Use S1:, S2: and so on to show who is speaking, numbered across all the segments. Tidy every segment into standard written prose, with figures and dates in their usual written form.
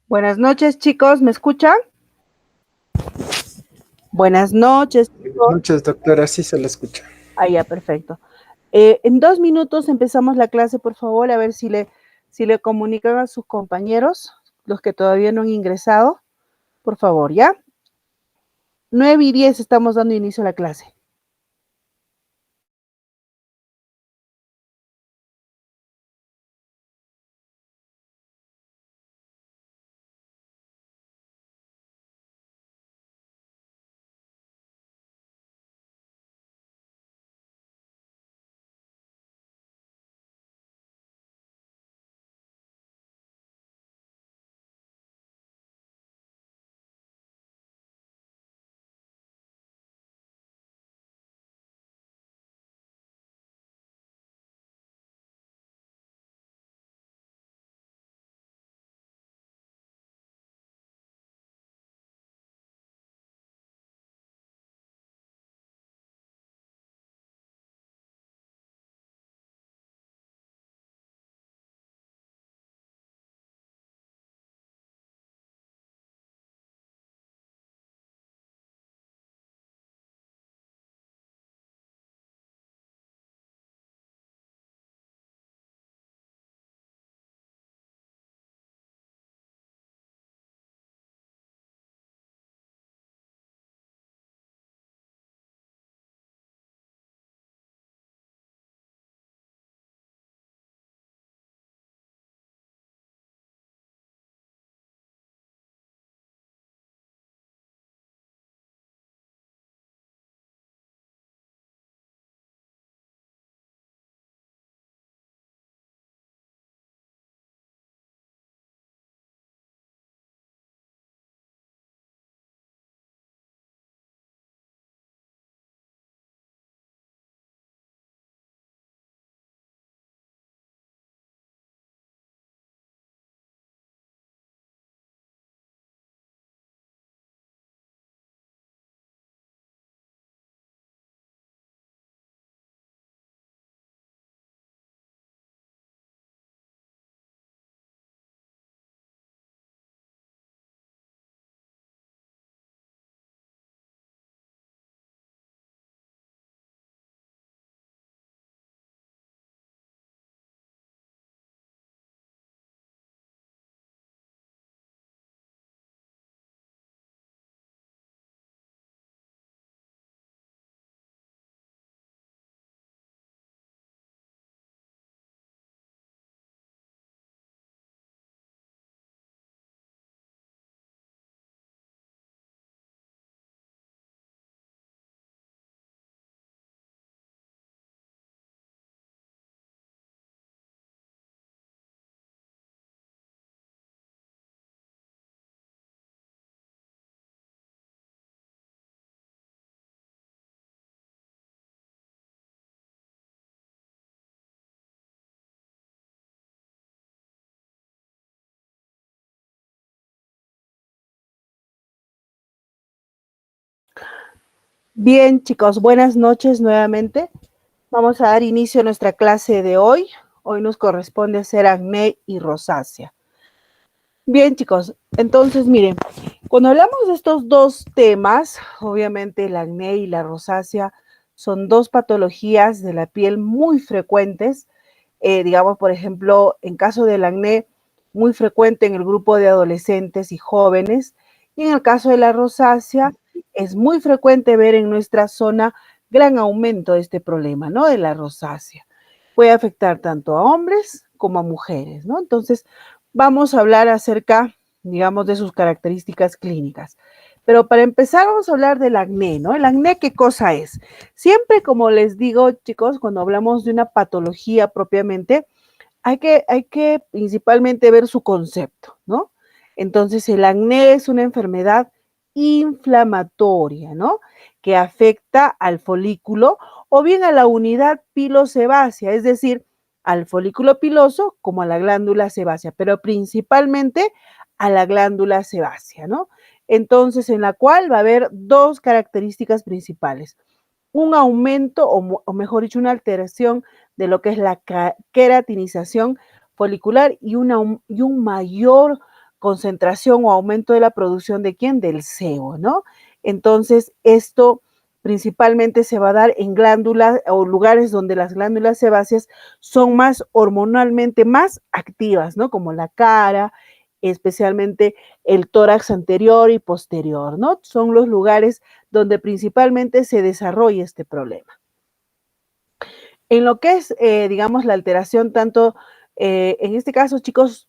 S1: Buenas noches, chicos, ¿me escuchan? Buenas noches,
S2: Buenas
S1: chicos.
S2: noches, doctora, sí se la escucha.
S1: Ah, ya, perfecto. En 2 minutos empezamos la clase, por favor, a ver si le comunican a sus compañeros, los que todavía no han ingresado, por favor, ¿ya? 9:10 estamos dando inicio a la clase. Bien, chicos, buenas noches nuevamente. Vamos a dar inicio a nuestra clase de hoy. Hoy nos corresponde hacer acné y rosácea. Bien, chicos, entonces miren, cuando hablamos de estos dos temas, obviamente el acné y la rosácea son dos patologías de la piel muy frecuentes. Digamos, por ejemplo, en caso del acné, muy frecuente en el grupo de adolescentes y jóvenes, y en el caso de la rosácea, es muy frecuente ver en nuestra zona gran aumento de este problema, ¿no? De la rosácea. Puede afectar tanto a hombres como a mujeres, ¿no? Entonces, vamos a hablar acerca, digamos, de sus características clínicas. Pero para empezar, vamos a hablar del acné, ¿no? El acné, ¿qué cosa es? Siempre, como les digo, chicos, cuando hablamos de una patología propiamente, hay que principalmente ver su concepto, ¿no? Entonces, el acné es una enfermedad inflamatoria, ¿no? Que afecta al folículo o bien a la unidad pilosebácea, es decir, al folículo piloso como a la glándula sebácea, pero principalmente a la glándula sebácea, ¿no? Entonces, en la cual va a haber dos características principales: un aumento o mejor dicho, una alteración de lo que es la queratinización folicular y un mayor concentración o aumento de la producción de ¿quién? Del sebo, ¿no? Entonces, esto principalmente se va a dar en glándulas o lugares donde las glándulas sebáceas son más hormonalmente más activas, ¿no? Como la cara, especialmente el tórax anterior y posterior, ¿no? Son los lugares donde principalmente se desarrolla este problema. En lo que es, digamos, la alteración tanto, en este caso, chicos,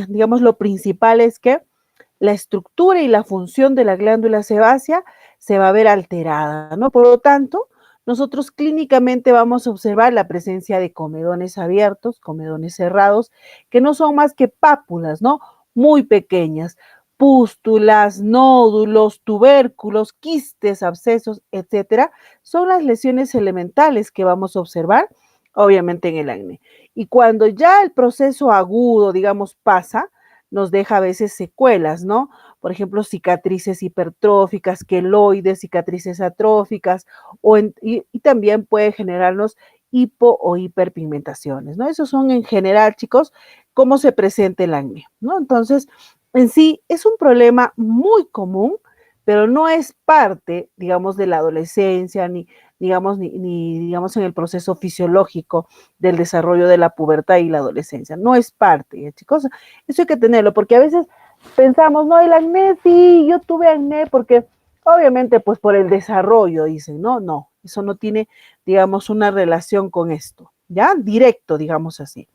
S1: digamos, lo principal es que la estructura y la función de la glándula sebácea se va a ver alterada, ¿no? Por lo tanto, nosotros clínicamente vamos a observar la presencia de comedones abiertos, comedones cerrados, que no son más que pápulas, ¿no? Muy pequeñas, pústulas, nódulos, tubérculos, quistes, abscesos, etcétera, son las lesiones elementales que vamos a observar, obviamente en el acné. Y cuando ya el proceso agudo, digamos, pasa, nos deja a veces secuelas, ¿no? Por ejemplo, cicatrices hipertróficas, queloides, cicatrices atróficas, y también puede generarnos hipo o hiperpigmentaciones, ¿no? Esos son en general, chicos, cómo se presenta el acné, ¿no? Entonces, en sí, es un problema muy común, pero no es parte, digamos, de la adolescencia, ni digamos, en el proceso fisiológico del desarrollo de la pubertad y la adolescencia. No es parte, chicos. Eso hay que tenerlo, porque a veces pensamos, no, el acné, sí, yo tuve acné, porque obviamente, pues por el desarrollo, dicen, no, no, eso no tiene, digamos, una relación con esto, ¿ya? Directo, digamos así.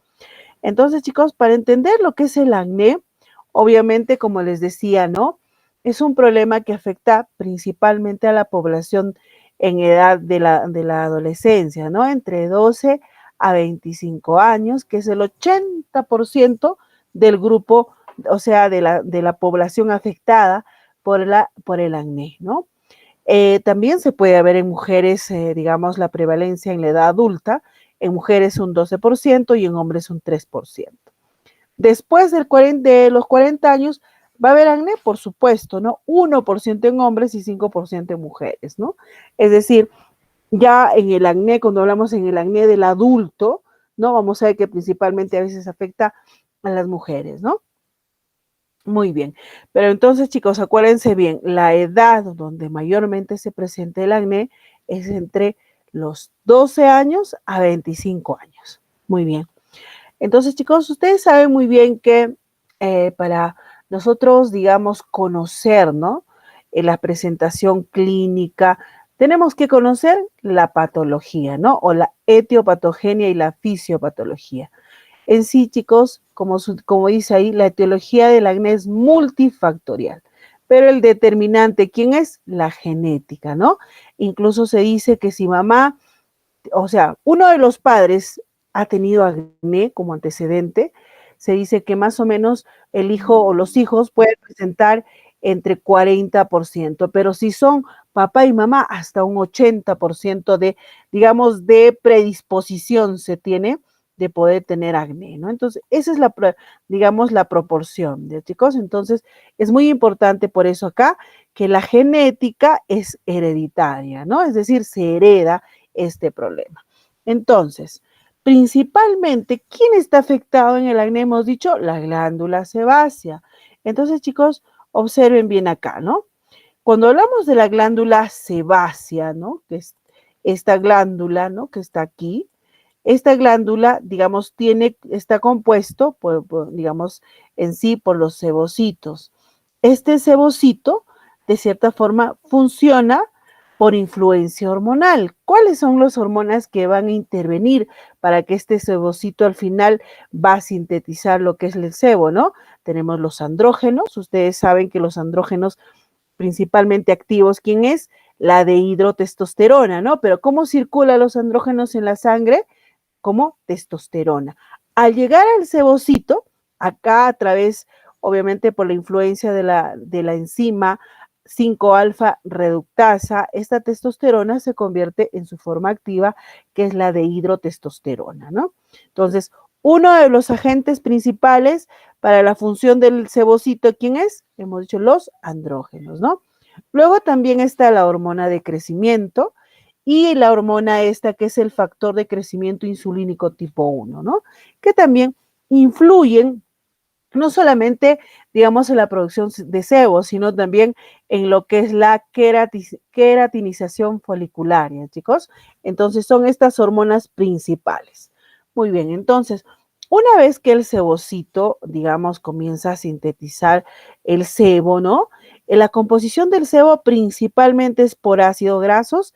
S1: Entonces, chicos, para entender lo que es el acné, obviamente, como les decía, ¿no? Es un problema que afecta principalmente a la población en edad de la adolescencia, ¿no? Entre 12 a 25 años, que es el 80% del grupo, o sea, de la población afectada por el acné, ¿no? También se puede ver en mujeres, digamos, la prevalencia en la edad adulta, en mujeres un 12% y en hombres un 3%. Después de los 40 años va a haber acné, por supuesto, ¿no? 1% en hombres y 5% en mujeres, ¿no? Es decir, ya en el acné, cuando hablamos en el acné del adulto, ¿no? Vamos a ver que principalmente a veces afecta a las mujeres, ¿no? Muy bien, pero entonces chicos, acuérdense bien, la edad donde mayormente se presenta el acné es entre los 12 años a 25 años. Muy bien. Entonces chicos, ustedes saben muy bien que para nosotros, digamos, conocer, ¿no? La presentación clínica, tenemos que conocer la patología, ¿no? O la etiopatogenia y la fisiopatología. En sí, chicos, como dice ahí, la etiología del acné es multifactorial, pero el determinante, ¿quién es? La genética, ¿no? Incluso se dice que si mamá, o sea, uno de los padres ha tenido acné como antecedente, se dice que más o menos el hijo o los hijos pueden presentar entre 40%, pero si son papá y mamá, hasta un 80% de, digamos, de predisposición se tiene de poder tener acné, ¿no? Entonces, esa es digamos, la proporción, ¿de chicos? Entonces, es muy importante por eso acá que la genética es hereditaria, ¿no? Es decir, se hereda este problema. Entonces, principalmente, ¿quién está afectado en el acné? Hemos dicho la glándula sebácea. Entonces, chicos, observen bien acá, ¿no? Cuando hablamos de la glándula sebácea, ¿no? Que es esta glándula, ¿no? Que está aquí. Esta glándula, digamos, está compuesto digamos, en sí por los sebocitos. Este sebocito, de cierta forma, funciona por influencia hormonal. ¿Cuáles son las hormonas que van a intervenir para que este sebocito al final va a sintetizar lo que es el sebo, ¿no? Tenemos los andrógenos. Ustedes saben que los andrógenos principalmente activos, ¿quién es? La dehidrotestosterona, ¿no? Pero ¿cómo circulan los andrógenos en la sangre? Como testosterona. Al llegar al sebocito, acá a través, obviamente por la influencia de la enzima 5-alfa reductasa, esta testosterona se convierte en su forma activa, que es la dehidrotestosterona, ¿no? Entonces, uno de los agentes principales para la función del sebocito, ¿quién es? Hemos dicho los andrógenos, ¿no? Luego también está la hormona de crecimiento, y la hormona esta que es el factor de crecimiento insulínico tipo 1, ¿no? Que también influyen no solamente, digamos, en la producción de sebo, sino también en lo que es la queratinización folicularia, chicos. Entonces, son estas hormonas principales. Muy bien, entonces, una vez que el sebocito, digamos, comienza a sintetizar el sebo, ¿no? La composición del sebo principalmente es por ácidos grasos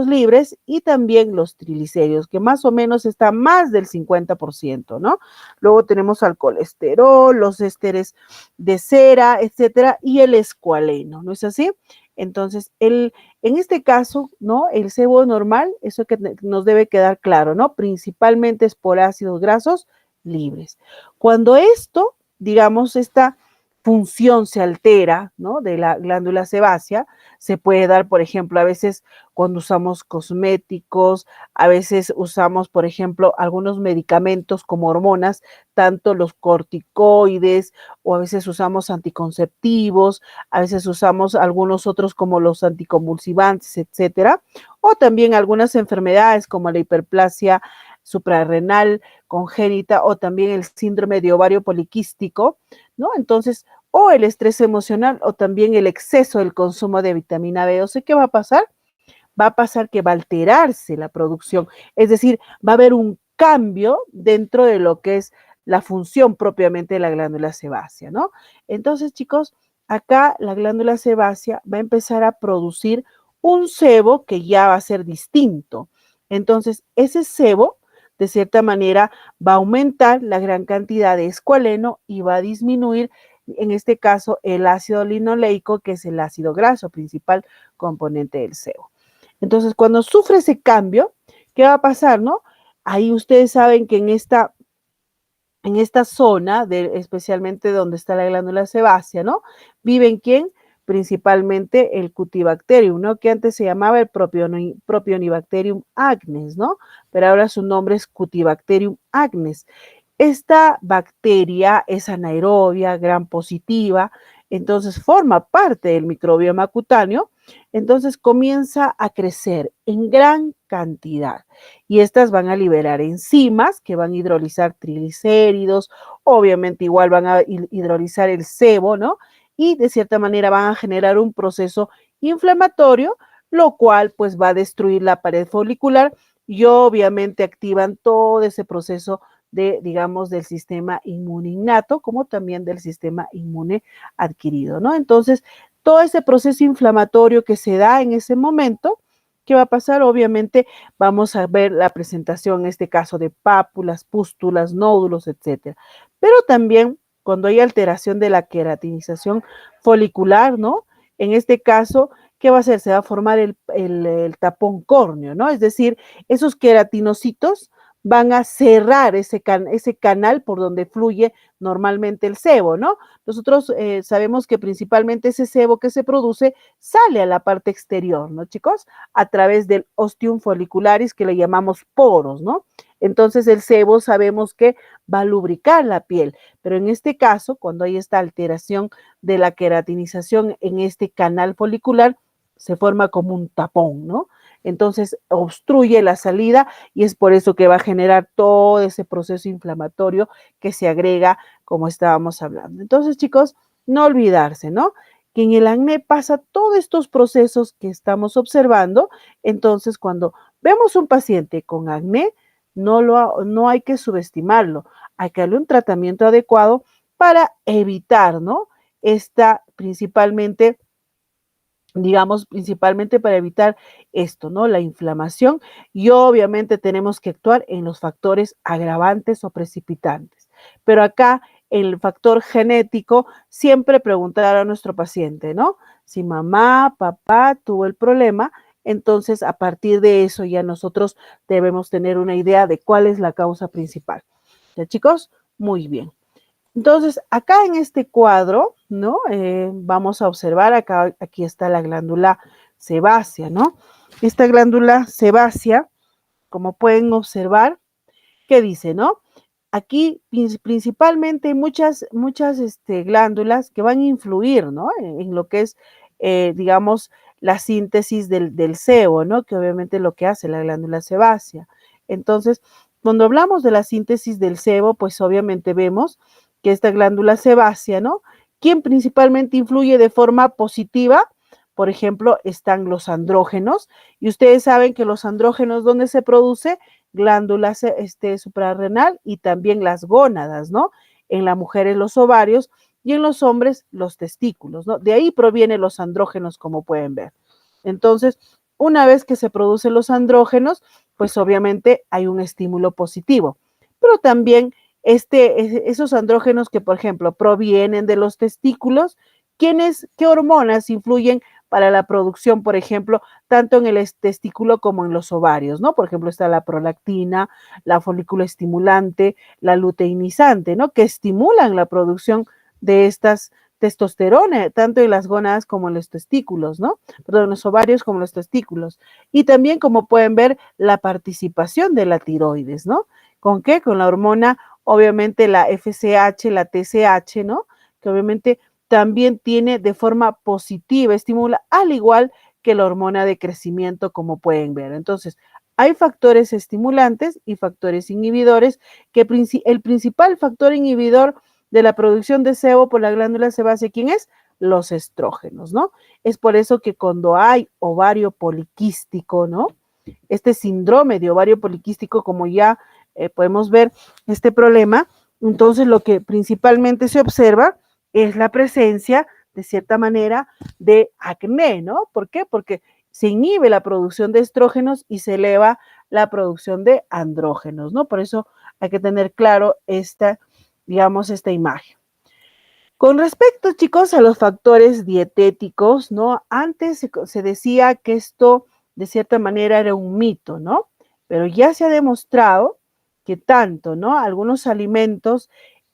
S1: libres y también los triglicéridos, que más o menos está más del 50%, ¿no? Luego tenemos al colesterol, los ésteres de cera, etcétera, y el escualeno, ¿no es así? Entonces, en este caso, ¿no? El sebo normal, eso que nos debe quedar claro, ¿no? Principalmente es por ácidos grasos libres. Cuando esto, digamos, esta función se altera, ¿no? De la glándula sebácea, se puede dar, por ejemplo, a veces cuando usamos cosméticos, a veces usamos, por ejemplo, algunos medicamentos como hormonas, tanto los corticoides, o a veces usamos anticonceptivos, a veces usamos algunos otros como los anticonvulsivantes, etcétera, o también algunas enfermedades como la hiperplasia suprarrenal congénita o también el síndrome de ovario poliquístico, ¿no? Entonces, o el estrés emocional o también el exceso del consumo de vitamina B12, ¿qué va a pasar? Va a pasar que va a alterarse la producción, es decir, va a haber un cambio dentro de lo que es la función propiamente de la glándula sebácea, ¿no? Entonces, chicos, acá la glándula sebácea va a empezar a producir un sebo que ya va a ser distinto. Entonces, ese sebo, de cierta manera, va a aumentar la gran cantidad de escualeno y va a disminuir, en este caso, el ácido linoleico, que es el ácido graso principal componente del sebo. Entonces, cuando sufre ese cambio, ¿qué va a pasar, no? Ahí ustedes saben que en esta zona, especialmente donde está la glándula sebácea, ¿no? ¿Viven quién? Principalmente el Cutibacterium, ¿no? Que antes se llamaba el Propionibacterium agnes, ¿no? Pero ahora su nombre es Cutibacterium agnes. Esta bacteria es anaerobia, gram positiva, entonces forma parte del microbioma cutáneo, entonces comienza a crecer en gran cantidad y estas van a liberar enzimas que van a hidrolizar triglicéridos, obviamente igual van a hidrolizar el sebo, ¿no? Y de cierta manera van a generar un proceso inflamatorio, lo cual pues va a destruir la pared folicular y obviamente activan todo ese proceso de, digamos, del sistema inmune innato, como también del sistema inmune adquirido, ¿no? Entonces, todo ese proceso inflamatorio que se da en ese momento, ¿qué va a pasar? Obviamente vamos a ver la presentación, en este caso, de pápulas, pústulas, nódulos, etcétera. Pero también cuando hay alteración de la queratinización folicular, ¿no? En este caso, ¿qué va a hacer? Se va a formar el tapón córneo, ¿no? Es decir, esos queratinocitos van a cerrar ese canal por donde fluye normalmente el sebo, ¿no? Nosotros sabemos que principalmente ese sebo que se produce sale a la parte exterior, ¿no, chicos? A través del ostium follicularis, que le llamamos poros, ¿no? Entonces el sebo sabemos que va a lubricar la piel, pero en este caso, cuando hay esta alteración de la queratinización en este canal folicular, se forma como un tapón, ¿no? Entonces obstruye la salida y es por eso que va a generar todo ese proceso inflamatorio que se agrega como estábamos hablando. Entonces, chicos, no olvidarse, ¿no? Que en el acné pasa todos estos procesos que estamos observando. Entonces, cuando vemos un paciente con acné, no hay que subestimarlo. Hay que darle un tratamiento adecuado para evitar, ¿no? Esta principalmente, digamos, principalmente para evitar esto, ¿no? La inflamación y obviamente tenemos que actuar en los factores agravantes o precipitantes. Pero acá el factor genético, siempre preguntar a nuestro paciente, ¿no? Si mamá, papá tuvo el problema, entonces a partir de eso ya nosotros debemos tener una idea de cuál es la causa principal. ¿Ya, chicos? Muy bien. Entonces, acá en este cuadro, ¿no? Vamos a observar, aquí está la glándula sebácea, ¿no? Esta glándula sebácea, como pueden observar, ¿qué dice, no? Aquí principalmente muchas glándulas que van a influir, ¿no? En lo que es, digamos, la síntesis del sebo, ¿no? Que obviamente es lo que hace la glándula sebácea. Entonces, Cuando hablamos de la síntesis del sebo, pues obviamente vemos que esta glándula sebácea, ¿no? Quien principalmente influye de forma positiva, por ejemplo, están los andrógenos, y ustedes saben que los andrógenos, ¿dónde se produce? Glándulas suprarrenal y también las gónadas, ¿no? En la mujer en los ovarios y en los hombres los testículos, ¿no? De ahí provienen los andrógenos, como pueden ver. Entonces, una vez que se producen los andrógenos, pues obviamente hay un estímulo positivo. Pero también esos andrógenos que, por ejemplo, provienen de los testículos, ¿qué hormonas influyen para la producción, por ejemplo, tanto en el testículo como en los ovarios, ¿no? Por ejemplo, está la prolactina, la folículo estimulante, la luteinizante, ¿no? Que estimulan la producción de estas testosterona, tanto en las gónadas como en los testículos, ¿no? Perdón, en los ovarios como en los testículos. Y también, como pueden ver, la participación de la tiroides, ¿no? ¿Con qué? Con la hormona, obviamente, la FSH, la TSH, ¿no? Que obviamente también tiene de forma positiva, estimula, al igual que la hormona de crecimiento, como pueden ver. Entonces, hay factores estimulantes y factores inhibidores, que el principal factor inhibidor de la producción de sebo por la glándula sebácea, ¿quién es? Los estrógenos, ¿no? Es por eso que cuando hay ovario poliquístico, ¿no? Este síndrome de ovario poliquístico, como ya podemos ver, este problema, entonces lo que principalmente se observa es la presencia, de cierta manera, de acné, ¿no? ¿Por qué? Porque se inhibe la producción de estrógenos y se eleva la producción de andrógenos, ¿no? Por eso hay que tener claro digamos, esta imagen. Con respecto, chicos, a los factores dietéticos, ¿no? Antes se decía que esto, de cierta manera, era un mito, ¿no? Pero ya se ha demostrado que tanto, ¿no? Algunos alimentos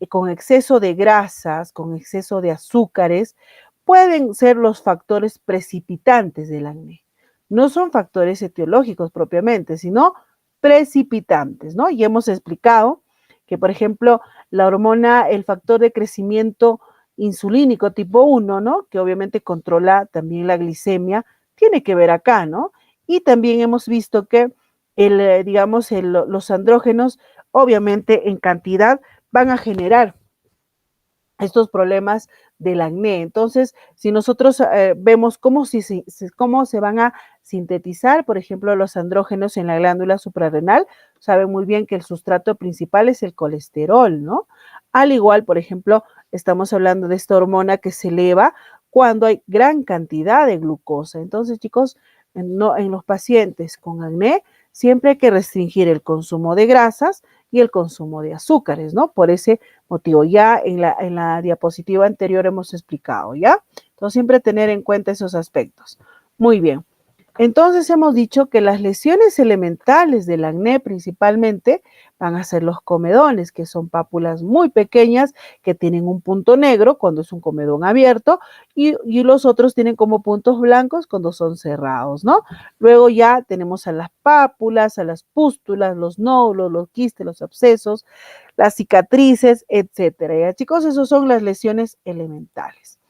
S1: con exceso de grasas, con exceso de azúcares, pueden ser los factores precipitantes del acné. No son factores etiológicos propiamente, sino precipitantes, ¿no? Y hemos explicado que, por ejemplo, la hormona, el factor de crecimiento insulínico tipo 1, ¿no? Que obviamente controla también la glicemia, tiene que ver acá, ¿no? Y también hemos visto que digamos, los andrógenos, obviamente en cantidad, van a generar estos problemas del acné. Entonces, si nosotros vemos cómo se van a sintetizar, por ejemplo, los andrógenos en la glándula suprarrenal, saben muy bien que el sustrato principal es el colesterol, ¿no? Al igual, por ejemplo, estamos hablando de esta hormona que se eleva cuando hay gran cantidad de glucosa. Entonces, chicos, en los pacientes con acné, siempre hay que restringir el consumo de grasas y el consumo de azúcares, ¿no? Por ese motivo. Ya en la diapositiva anterior hemos explicado, ¿ya? Entonces, siempre tener en cuenta esos aspectos. Muy bien. Entonces, hemos dicho que las lesiones elementales del acné principalmente van a ser los comedones, que son pápulas muy pequeñas que tienen un punto negro cuando es un comedón abierto y los otros tienen como puntos blancos cuando son cerrados, ¿no? Luego ya tenemos a las pápulas, a las pústulas, los nódulos, los quistes, los abscesos, las cicatrices, etcétera. Ya, chicos, esas son las lesiones elementales.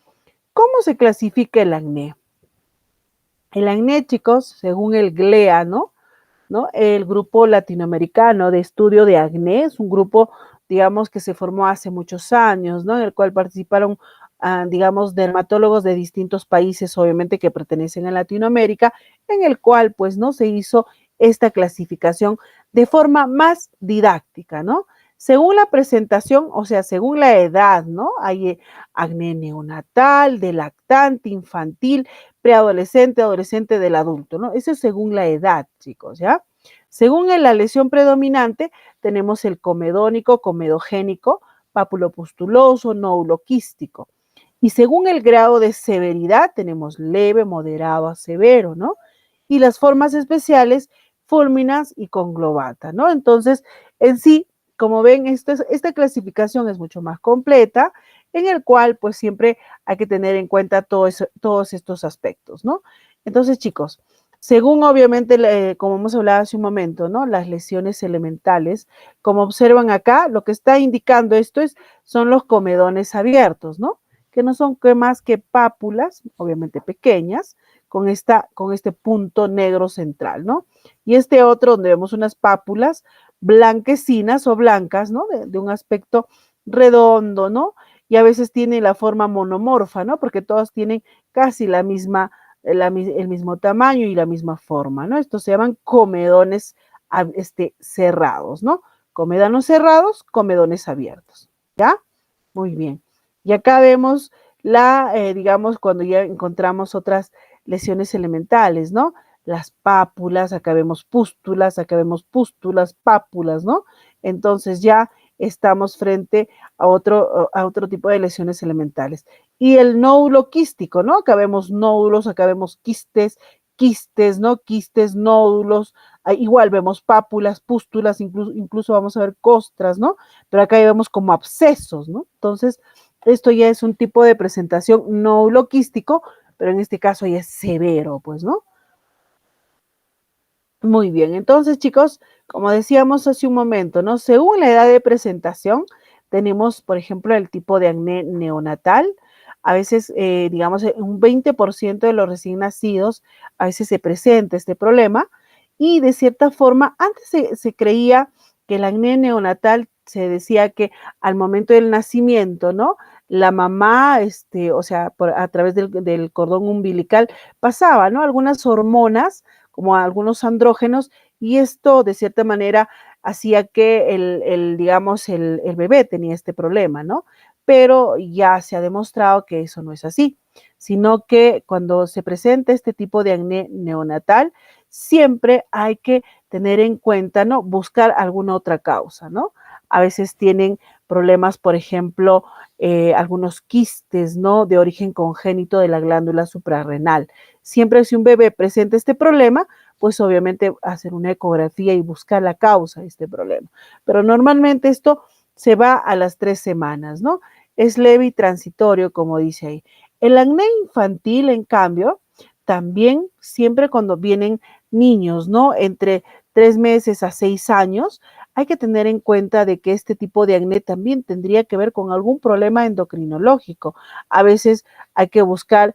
S1: ¿Cómo se clasifica el acné? El acné, chicos, según el GLEA, ¿no? El Grupo Latinoamericano de Estudio de Acné es un grupo, digamos, que se formó hace muchos años, ¿no? En el cual participaron, digamos, dermatólogos de distintos países, obviamente, que pertenecen a Latinoamérica, en el cual, pues, ¿no? Se hizo esta clasificación de forma más didáctica, ¿no? Según la presentación, o sea, según la edad, ¿no? Hay acné neonatal, de lactante, infantil, preadolescente, adolescente del adulto, ¿no? Eso es según la edad, chicos, ¿ya? Según la lesión predominante, tenemos el comedónico, comedogénico, papulopustuloso, nódulo quístico. Y según el grado de severidad, tenemos leve, moderado a severo, ¿no? Y las formas especiales, fulminas y conglobata, ¿no? Entonces, en sí, como ven, esta clasificación es mucho más completa, en el cual, pues, siempre hay que tener en cuenta todos estos aspectos, ¿no? Entonces, chicos, según obviamente, como hemos hablado hace un momento, ¿no? Las lesiones elementales, como observan acá, lo que está indicando son los comedones abiertos, ¿no? Que no son más que pápulas, obviamente pequeñas, con este punto negro central, ¿no? Y este otro, donde vemos unas pápulas blanquecinas o blancas, ¿no? De un aspecto redondo, ¿no? Y a veces tiene la forma monomorfa, ¿no? Porque todas tienen casi la misma, el mismo tamaño y la misma forma, ¿no? Estos se llaman comedones cerrados, ¿no? Comedones cerrados, comedones abiertos, ¿ya? Muy bien. Y acá vemos digamos, cuando ya encontramos otras lesiones elementales, ¿no? Las pápulas, acá vemos pústulas, pápulas, ¿no? Entonces ya estamos frente a otro tipo de lesiones elementales. Y el nódulo quístico, ¿no? Acá vemos nódulos, acá vemos quistes, ¿no? Quistes, nódulos, igual vemos pápulas, pústulas, incluso vamos a ver costras, ¿no? Pero acá ya vemos como abscesos, ¿no? Entonces, esto ya es un tipo de presentación nódulo quístico, pero en este caso ya es severo, pues, ¿no? Muy bien, entonces chicos, como decíamos hace un momento, ¿no? Según la edad de presentación, tenemos, por ejemplo, el tipo de acné neonatal. A veces, digamos, un 20% de los recién nacidos, a veces se presenta este problema. Y de cierta forma, antes se creía que el acné neonatal se decía que al momento del nacimiento, ¿no? La mamá, o sea, a través del cordón umbilical pasaba, ¿no? Algunas hormonas como algunos andrógenos, y esto de cierta manera hacía que digamos, el bebé tenía este problema, ¿no? Pero ya se ha demostrado que eso no es así, sino que cuando se presenta este tipo de acné neonatal, siempre hay que tener en cuenta, ¿no? Buscar alguna otra causa, ¿no? A veces tienen problemas, por ejemplo, algunos quistes, ¿no? De origen congénito de la glándula suprarrenal. Siempre si un bebé presenta este problema, pues obviamente hacer una ecografía y buscar la causa de este problema. Pero normalmente esto se va a las 3 semanas, ¿no? Es leve y transitorio, como dice ahí. El acné infantil, en cambio, también siempre cuando vienen niños, ¿no? Entre 3 meses a 6 años, hay que tener en cuenta de que este tipo de acné también tendría que ver con algún problema endocrinológico. A veces hay que buscar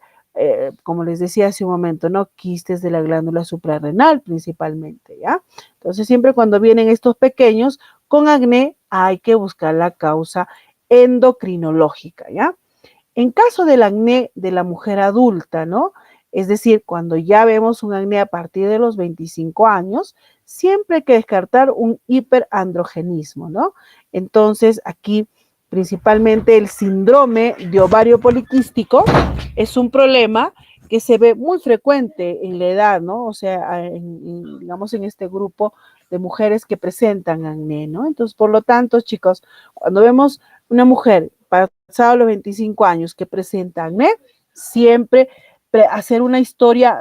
S1: como les decía hace un momento, ¿no? Quistes de la glándula suprarrenal principalmente, ¿ya? Entonces, siempre cuando vienen estos pequeños con acné, hay que buscar la causa endocrinológica, ¿ya? En caso del acné de la mujer adulta, ¿no? Es decir, cuando ya vemos un acné a partir de los 25 años, siempre hay que descartar un hiperandrogenismo, ¿no? Entonces, aquí principalmente el síndrome de ovario poliquístico es un problema que se ve muy frecuente en la edad, ¿no? O sea, digamos en este grupo de mujeres que presentan acné, ¿no? Entonces, por lo tanto, chicos, cuando vemos una mujer pasado los 25 años que presenta acné, siempre hacer una historia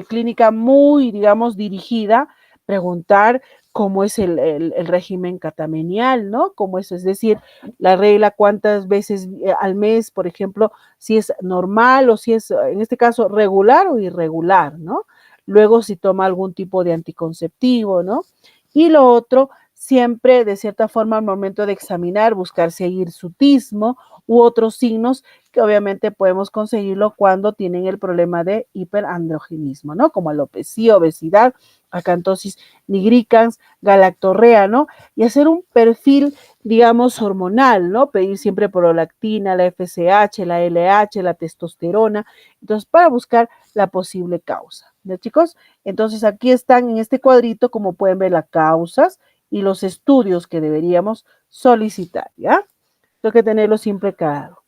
S1: clínica muy, digamos, dirigida, preguntar cómo es el régimen catamenial, ¿no? Cómo es decir, la regla cuántas veces al mes, por ejemplo, si es normal o si es, en este caso, regular o irregular, ¿no? Luego si toma algún tipo de anticonceptivo, ¿no? Y lo otro, siempre de cierta forma al momento de examinar, buscar si hay hirsutismo u otros signos que obviamente podemos conseguirlo cuando tienen el problema de hiperandrogenismo, ¿no? Como alopecia, obesidad, acantosis nigricans, galactorrea, ¿no? Y hacer un perfil, digamos, hormonal, ¿no? Pedir siempre prolactina, la FSH, la LH, la testosterona, entonces para buscar la posible causa, ¿ya chicos? Entonces aquí están en este cuadrito, como pueden ver, las causas y los estudios que deberíamos solicitar, ¿ya? Tengo que tenerlo siempre claro.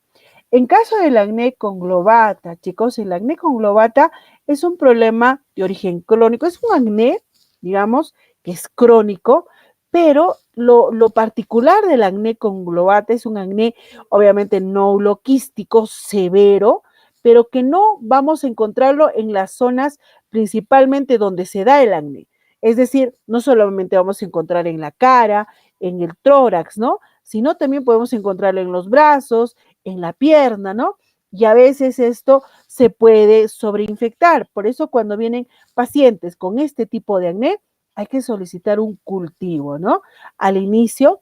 S1: En caso del acné conglobata, chicos, el acné conglobata es un problema de origen crónico, es un acné, digamos, que es crónico, pero lo particular del acné conglobata es un acné, obviamente, nódulo quístico severo, pero que no vamos a encontrarlo en las zonas principalmente donde se da el acné. Es decir, no solamente vamos a encontrar en la cara, en el tórax, ¿no? Sino también podemos encontrarlo en los brazos, en la pierna, ¿no? Y a veces esto se puede sobreinfectar. Por eso cuando vienen pacientes con este tipo de acné, hay que solicitar un cultivo, ¿no? Al inicio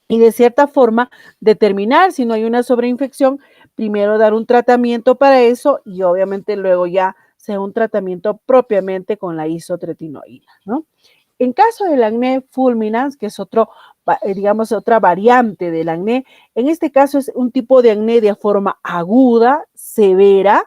S1: y de cierta forma determinar si no hay una sobreinfección, primero dar un tratamiento para eso y obviamente luego ya sea un tratamiento propiamente con la isotretinoína, ¿no? En caso del acné fulminans, que es otro, digamos, otra variante del acné, en este caso es un tipo de acné de forma aguda, severa,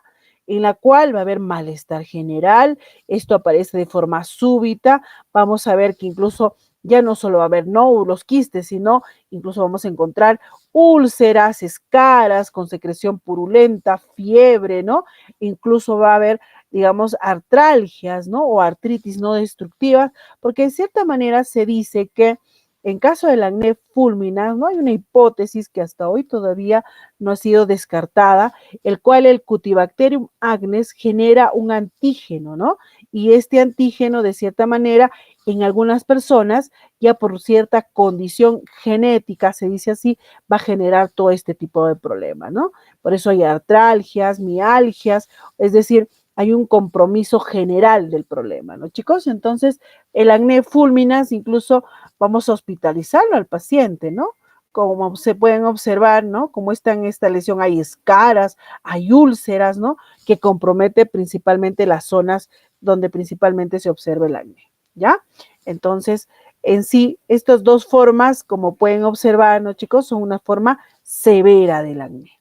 S1: en la cual va a haber malestar general, esto aparece de forma súbita, vamos a ver que incluso ya no solo va a haber nódulos, quistes, sino incluso vamos a encontrar úlceras, escaras con secreción purulenta, fiebre, ¿no? Incluso va a haber, digamos, artralgias, ¿no? O artritis no destructivas, porque en cierta manera se dice que en caso del acné fulminans, no hay una hipótesis que hasta hoy todavía no ha sido descartada, el cual el Cutibacterium acnes genera un antígeno, ¿no? Y este antígeno, de cierta manera, en algunas personas, ya por cierta condición genética, se dice así, va a generar todo este tipo de problemas, ¿no? Por eso hay artralgias, mialgias, es decir, hay un compromiso general del problema, ¿no, chicos? Entonces, el acné fulminans, incluso vamos a hospitalizarlo al paciente, ¿no? Como se pueden observar, ¿no? Como está en esta lesión, hay escaras, hay úlceras, ¿no? Que compromete principalmente las zonas donde principalmente se observa el acné, ¿ya? Entonces, en sí, estas dos formas, como pueden observar, ¿no, chicos? Son una forma severa del acné.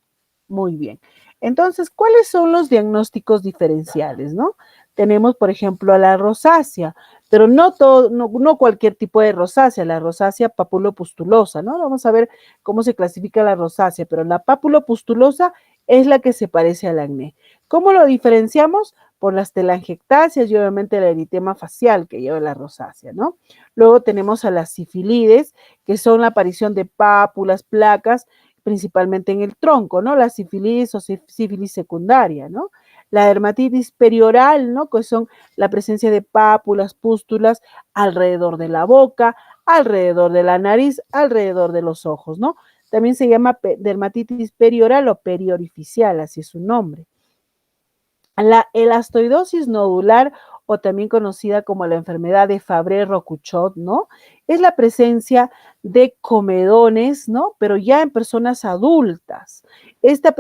S1: Muy bien. Entonces, ¿cuáles son los diagnósticos diferenciales, no? Tenemos, por ejemplo, a la rosácea, pero no, todo, no cualquier tipo de rosácea, la rosácea papulopustulosa, ¿no? Vamos a ver cómo se clasifica la rosácea, pero la papulopustulosa es la que se parece al acné. ¿Cómo lo diferenciamos? Por las telangiectasias y obviamente el eritema facial que lleva la rosácea, ¿no? Luego tenemos a las sifilides, que son la aparición de pápulas, placas, principalmente en el tronco, ¿no? La sífilis o sífilis secundaria, ¿no? La dermatitis perioral, ¿no? Que son la presencia de pápulas, pústulas alrededor de la boca, alrededor de la nariz, alrededor de los ojos, ¿no? También se llama dermatitis perioral o periorificial, así es su nombre. La elastoidosis nodular, o también conocida como la enfermedad de Fabry-Rocuchot, ¿no? Es la presencia de comedones, ¿no? Pero ya en personas adultas. Esta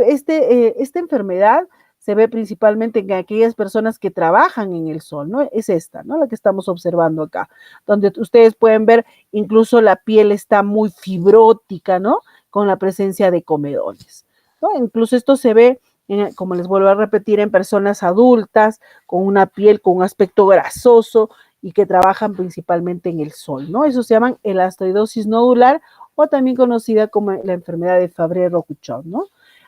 S1: enfermedad se ve principalmente en aquellas personas que trabajan en el sol, ¿no? Es esta, ¿no? La que estamos observando acá, donde ustedes pueden ver incluso la piel está muy fibrótica, ¿no? Con la presencia de comedones, ¿no? Incluso esto se ve como les vuelvo a repetir, en personas adultas, con una piel, con un aspecto grasoso y que trabajan principalmente en el sol, ¿no? Eso se llaman elastoidosis nodular o también conocida como la enfermedad de Fabry-Rocuchot, ¿no?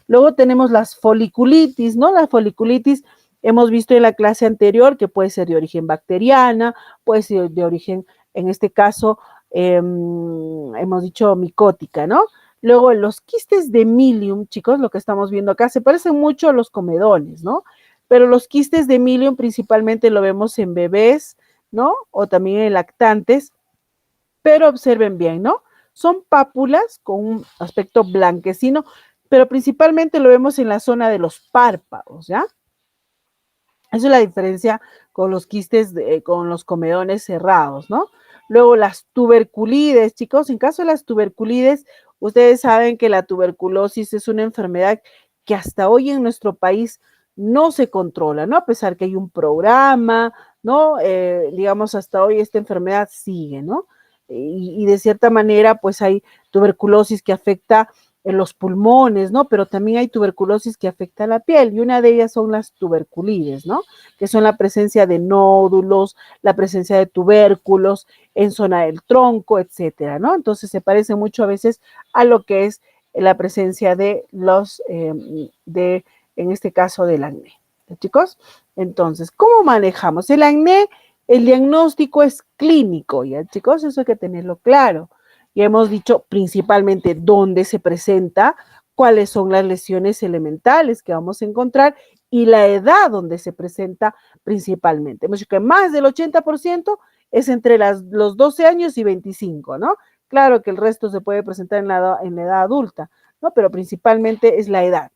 S1: Luego tenemos las foliculitis, ¿no? La foliculitis hemos visto en la clase anterior que puede ser de origen bacteriana, puede ser de origen, en este caso, hemos dicho micótica, ¿no? Luego, los quistes de milium, chicos, lo que estamos viendo acá, se parecen mucho a los comedones, ¿no? Pero los quistes de milium principalmente lo vemos en bebés, ¿no? O también en lactantes, pero observen bien, ¿no? Son pápulas con un aspecto blanquecino, pero principalmente lo vemos en la zona de los párpados, ¿ya? Esa es la diferencia con los quistes, con los comedones cerrados, ¿no? Luego las tuberculides, chicos, en caso de las tuberculides, ustedes saben que la tuberculosis es una enfermedad que hasta hoy en nuestro país no se controla, ¿no? A pesar que hay un programa, ¿no? Digamos, hasta hoy esta enfermedad sigue, ¿no? Y de cierta manera, pues hay tuberculosis que afecta en los pulmones, ¿no? Pero también hay tuberculosis que afecta a la piel y una de ellas son las tuberculides, ¿no? Que son la presencia de nódulos, la presencia de tubérculos en zona del tronco, etcétera, ¿no? Entonces se parece mucho a veces a lo que es la presencia de en este caso, del acné. Chicos, entonces, ¿cómo manejamos el acné? El diagnóstico es clínico, ¿ya, chicos? Eso hay que tenerlo claro. Ya hemos dicho principalmente dónde se presenta, cuáles son las lesiones elementales que vamos a encontrar y la edad donde se presenta principalmente. Hemos dicho que más del 80% es entre los 12 años y 25, ¿no? Claro que el resto se puede presentar en la edad adulta, ¿no? Pero principalmente es la edad,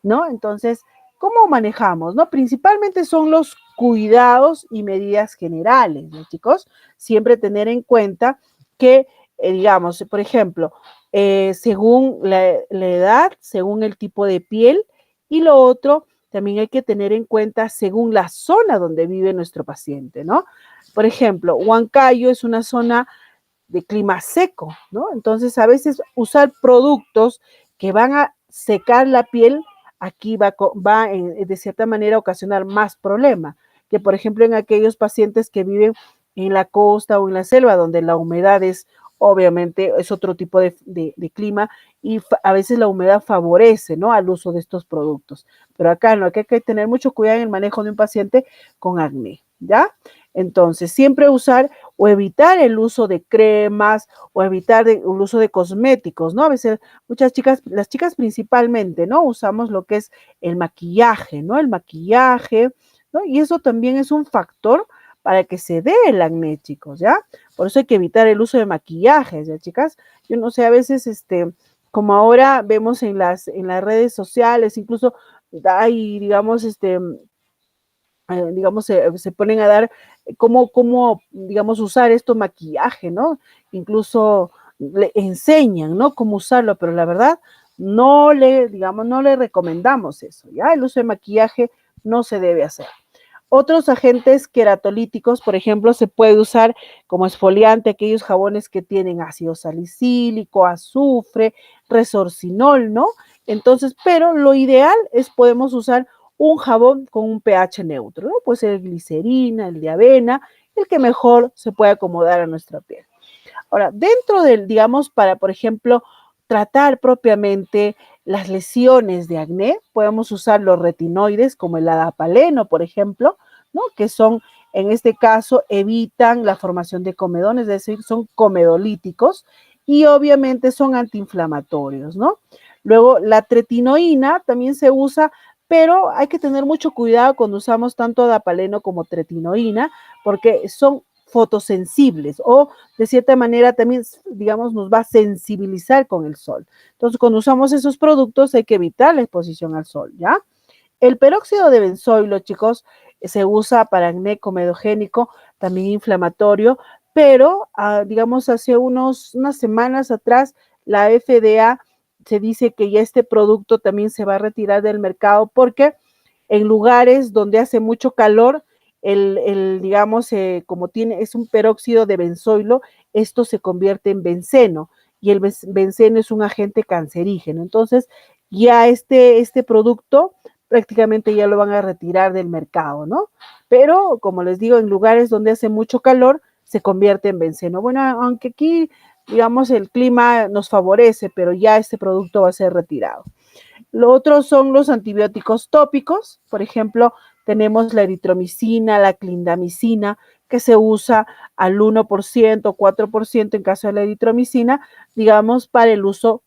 S1: ¿no? Entonces, ¿cómo manejamos? ¿No? Principalmente son los cuidados y medidas generales, ¿no, chicos? Siempre tener en cuenta que, digamos, por ejemplo, según la edad, según el tipo de piel y lo otro, también hay que tener en cuenta según la zona donde vive nuestro paciente, ¿no? Por ejemplo, Huancayo es una zona de clima seco, ¿no? Entonces, a veces usar productos que van a secar la piel, aquí va de cierta manera a ocasionar más problema, que por ejemplo en aquellos pacientes que viven en la costa o en la selva, donde la humedad es, obviamente, es otro tipo de clima y a veces la humedad favorece, ¿no?, al uso de estos productos. Pero acá no, aquí hay que tener mucho cuidado en el manejo de un paciente con acné, ¿ya? Entonces, siempre usar o evitar el uso de cremas o evitar el uso de cosméticos, ¿no? A veces muchas chicas, las chicas principalmente, ¿no? Usamos lo que es el maquillaje, ¿no? El maquillaje, ¿no? Y eso también es un factor para que se dé el acné, chicos, ¿ya? Por eso hay que evitar el uso de maquillajes, ¿ya, chicas? Yo no sé, a veces, como ahora vemos en las redes sociales, incluso hay, digamos, digamos, se ponen a dar cómo, digamos, usar esto maquillaje, ¿no? Incluso le enseñan, ¿no?, cómo usarlo, pero la verdad, digamos, no le recomendamos eso, ¿ya? El uso de maquillaje no se debe hacer. Otros agentes queratolíticos, por ejemplo, se puede usar como exfoliante aquellos jabones que tienen ácido salicílico, azufre, resorcinol, ¿no? Entonces, pero lo ideal es podemos usar un jabón con un pH neutro, ¿no? Puede ser el glicerina, el de avena, el que mejor se puede acomodar a nuestra piel. Ahora, dentro del, digamos, para, por ejemplo, tratar propiamente las lesiones de acné, podemos usar los retinoides como el adapaleno, por ejemplo, ¿no?, que son, en este caso, evitan la formación de comedones, es decir, son comedolíticos y obviamente son antiinflamatorios, ¿no? Luego, la tretinoína también se usa, pero hay que tener mucho cuidado cuando usamos tanto adapaleno como tretinoína, porque son fotosensibles o de cierta manera también, digamos, nos va a sensibilizar con el sol. Entonces, cuando usamos esos productos hay que evitar la exposición al sol, ¿ya? El peróxido de benzoilo, chicos, se usa para acné comedogénico, también inflamatorio, pero, digamos, hace unas semanas atrás, la FDA se dice que ya este producto también se va a retirar del mercado porque en lugares donde hace mucho calor, digamos, como es un peróxido de benzoilo, esto se convierte en benceno y el benceno es un agente cancerígeno. Entonces, ya este producto prácticamente ya lo van a retirar del mercado, ¿no? Pero, como les digo, en lugares donde hace mucho calor, se convierte en benceno. Bueno, aunque aquí, digamos, el clima nos favorece, pero ya este producto va a ser retirado. Lo otro son los antibióticos tópicos, por ejemplo, tenemos la eritromicina, la clindamicina, que se usa al 1%, 4% en caso de la eritromicina, digamos, para el uso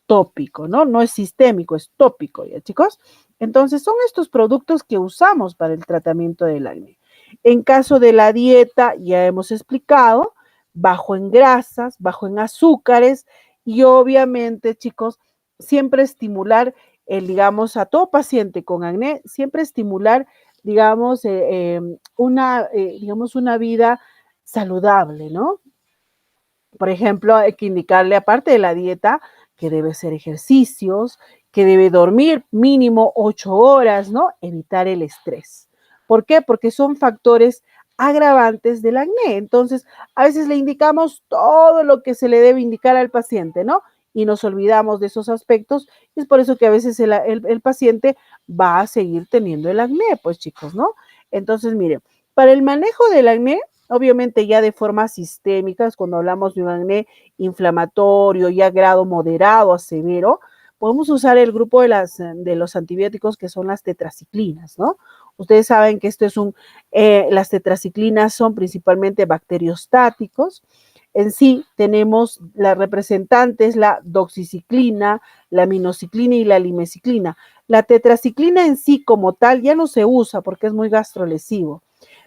S1: tópico, ¿no? No es sistémico, es tópico, ¿ya, chicos? Entonces, son estos productos que usamos para el tratamiento del acné. En caso de la dieta, ya hemos explicado, bajo en grasas, bajo en azúcares y obviamente, chicos, siempre estimular, digamos, a todo paciente con acné, siempre estimular, digamos, digamos, una vida saludable, ¿no? Por ejemplo, hay que indicarle, aparte de la dieta, que debe hacer ejercicios, que debe dormir mínimo 8 horas, ¿no? Evitar el estrés. ¿Por qué? Porque son factores agravantes del acné. Entonces, a veces le indicamos todo lo que se le debe indicar al paciente, ¿no? Y nos olvidamos de esos aspectos. Y es por eso que a veces el paciente va a seguir teniendo el acné, pues chicos, ¿no? Entonces, miren, para el manejo del acné, obviamente ya de forma sistémica, cuando hablamos de un acné inflamatorio, ya grado moderado a severo, podemos usar el grupo de los antibióticos que son las tetraciclinas, ¿no? Ustedes saben que las tetraciclinas son principalmente bacteriostáticos. En sí tenemos las representantes, la doxiciclina, la minociclina y la limeciclina. La tetraciclina en sí como tal ya no se usa porque es muy gastrolesivo,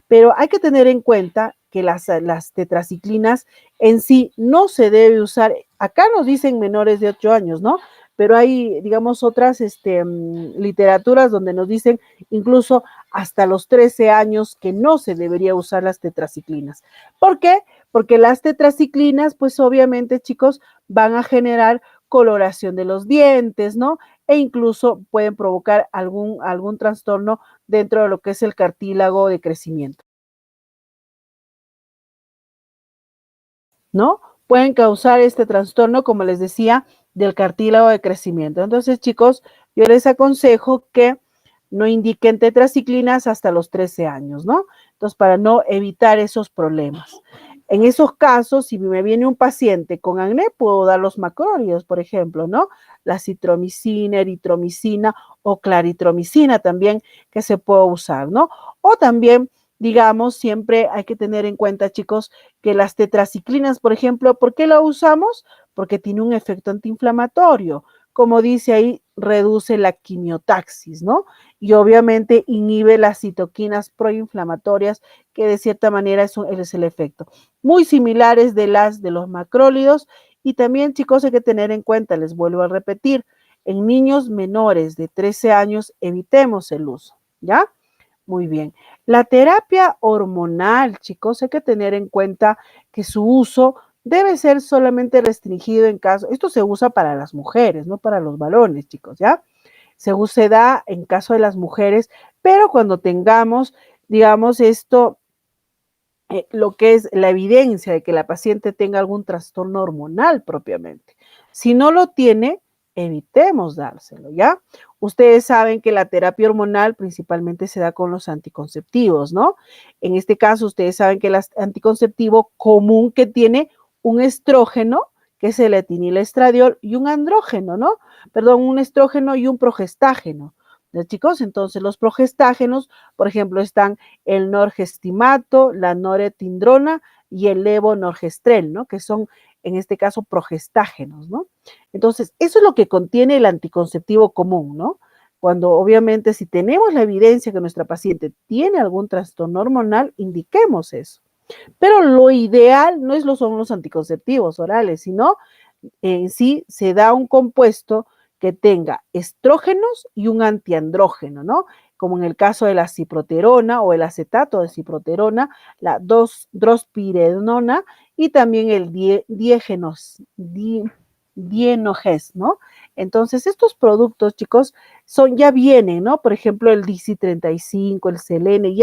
S1: pero hay que tener en cuenta que las tetraciclinas en sí no se debe usar. Acá nos dicen menores de 8 años, ¿no? Pero hay, digamos, otras literaturas donde nos dicen incluso hasta los 13 años que no se debería usar las tetraciclinas. ¿Por qué? Porque las tetraciclinas, pues obviamente, chicos, van a generar coloración de los dientes, ¿no? E incluso pueden provocar algún trastorno dentro de lo que es el cartílago de crecimiento. ¿no? Pueden causar este trastorno, como les decía, del cartílago de crecimiento. Entonces, chicos, yo les aconsejo que no indiquen tetraciclinas hasta los 13 años, ¿no? Entonces, para no evitar esos problemas. En esos casos, si me viene un paciente con acné, puedo dar los macrólidos, por ejemplo, ¿no? La citromicina, eritromicina o claritromicina también que se puede usar, ¿no? O también, digamos, siempre hay que tener en cuenta, chicos, que las tetraciclinas, por ejemplo, ¿por qué la usamos? Porque tiene un efecto antiinflamatorio. Como dice ahí, reduce la quimiotaxis, ¿no? Y obviamente inhibe las citoquinas proinflamatorias, que de cierta manera es el efecto. Muy similares de las de los macrólidos. Y también, chicos, hay que tener en cuenta, les vuelvo a repetir, en niños menores de 13 años evitemos el uso, ¿ya? Muy bien. La terapia hormonal, chicos, hay que tener en cuenta que su uso debe ser solamente restringido en caso, esto se usa para las mujeres, no para los varones, chicos, ¿ya? Se da en caso de las mujeres, pero cuando tengamos, digamos, esto, lo que es la evidencia de que la paciente tenga algún trastorno hormonal propiamente. Si no lo tiene, evitemos dárselo, ¿ya? Ustedes saben que la terapia hormonal principalmente se da con los anticonceptivos, ¿no? En este caso, ustedes saben que el anticonceptivo común que tiene un estrógeno, que es el etinilestradiol, y un andrógeno, ¿no? Perdón, un estrógeno y un progestágeno. ¿No, chicos? Entonces, los progestágenos, por ejemplo, están el norgestimato, la noretindrona y el levonorgestrel, ¿no? Que son, en este caso, progestágenos, ¿no? Entonces, eso es lo que contiene el anticonceptivo común, ¿no? Cuando obviamente si tenemos la evidencia que nuestra paciente tiene algún trastorno hormonal, indiquemos eso. Pero lo ideal no es son los anticonceptivos orales, sino en sí se da un compuesto que tenga estrógenos y un antiandrógeno, ¿no? Como en el caso de la ciproterona o el acetato de ciproterona, la drospirenona y también el dienoges, ¿no? Entonces, estos productos, chicos, ya vienen, ¿no? Por ejemplo, el DC35, el selene,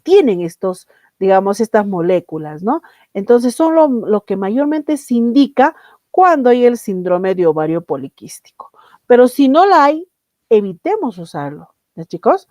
S1: tienen estos, digamos, estas moléculas, ¿no? Entonces, son lo que mayormente se indica cuando hay el síndrome de ovario poliquístico. Pero si no la hay, evitemos usarlo, ¿no, chicos?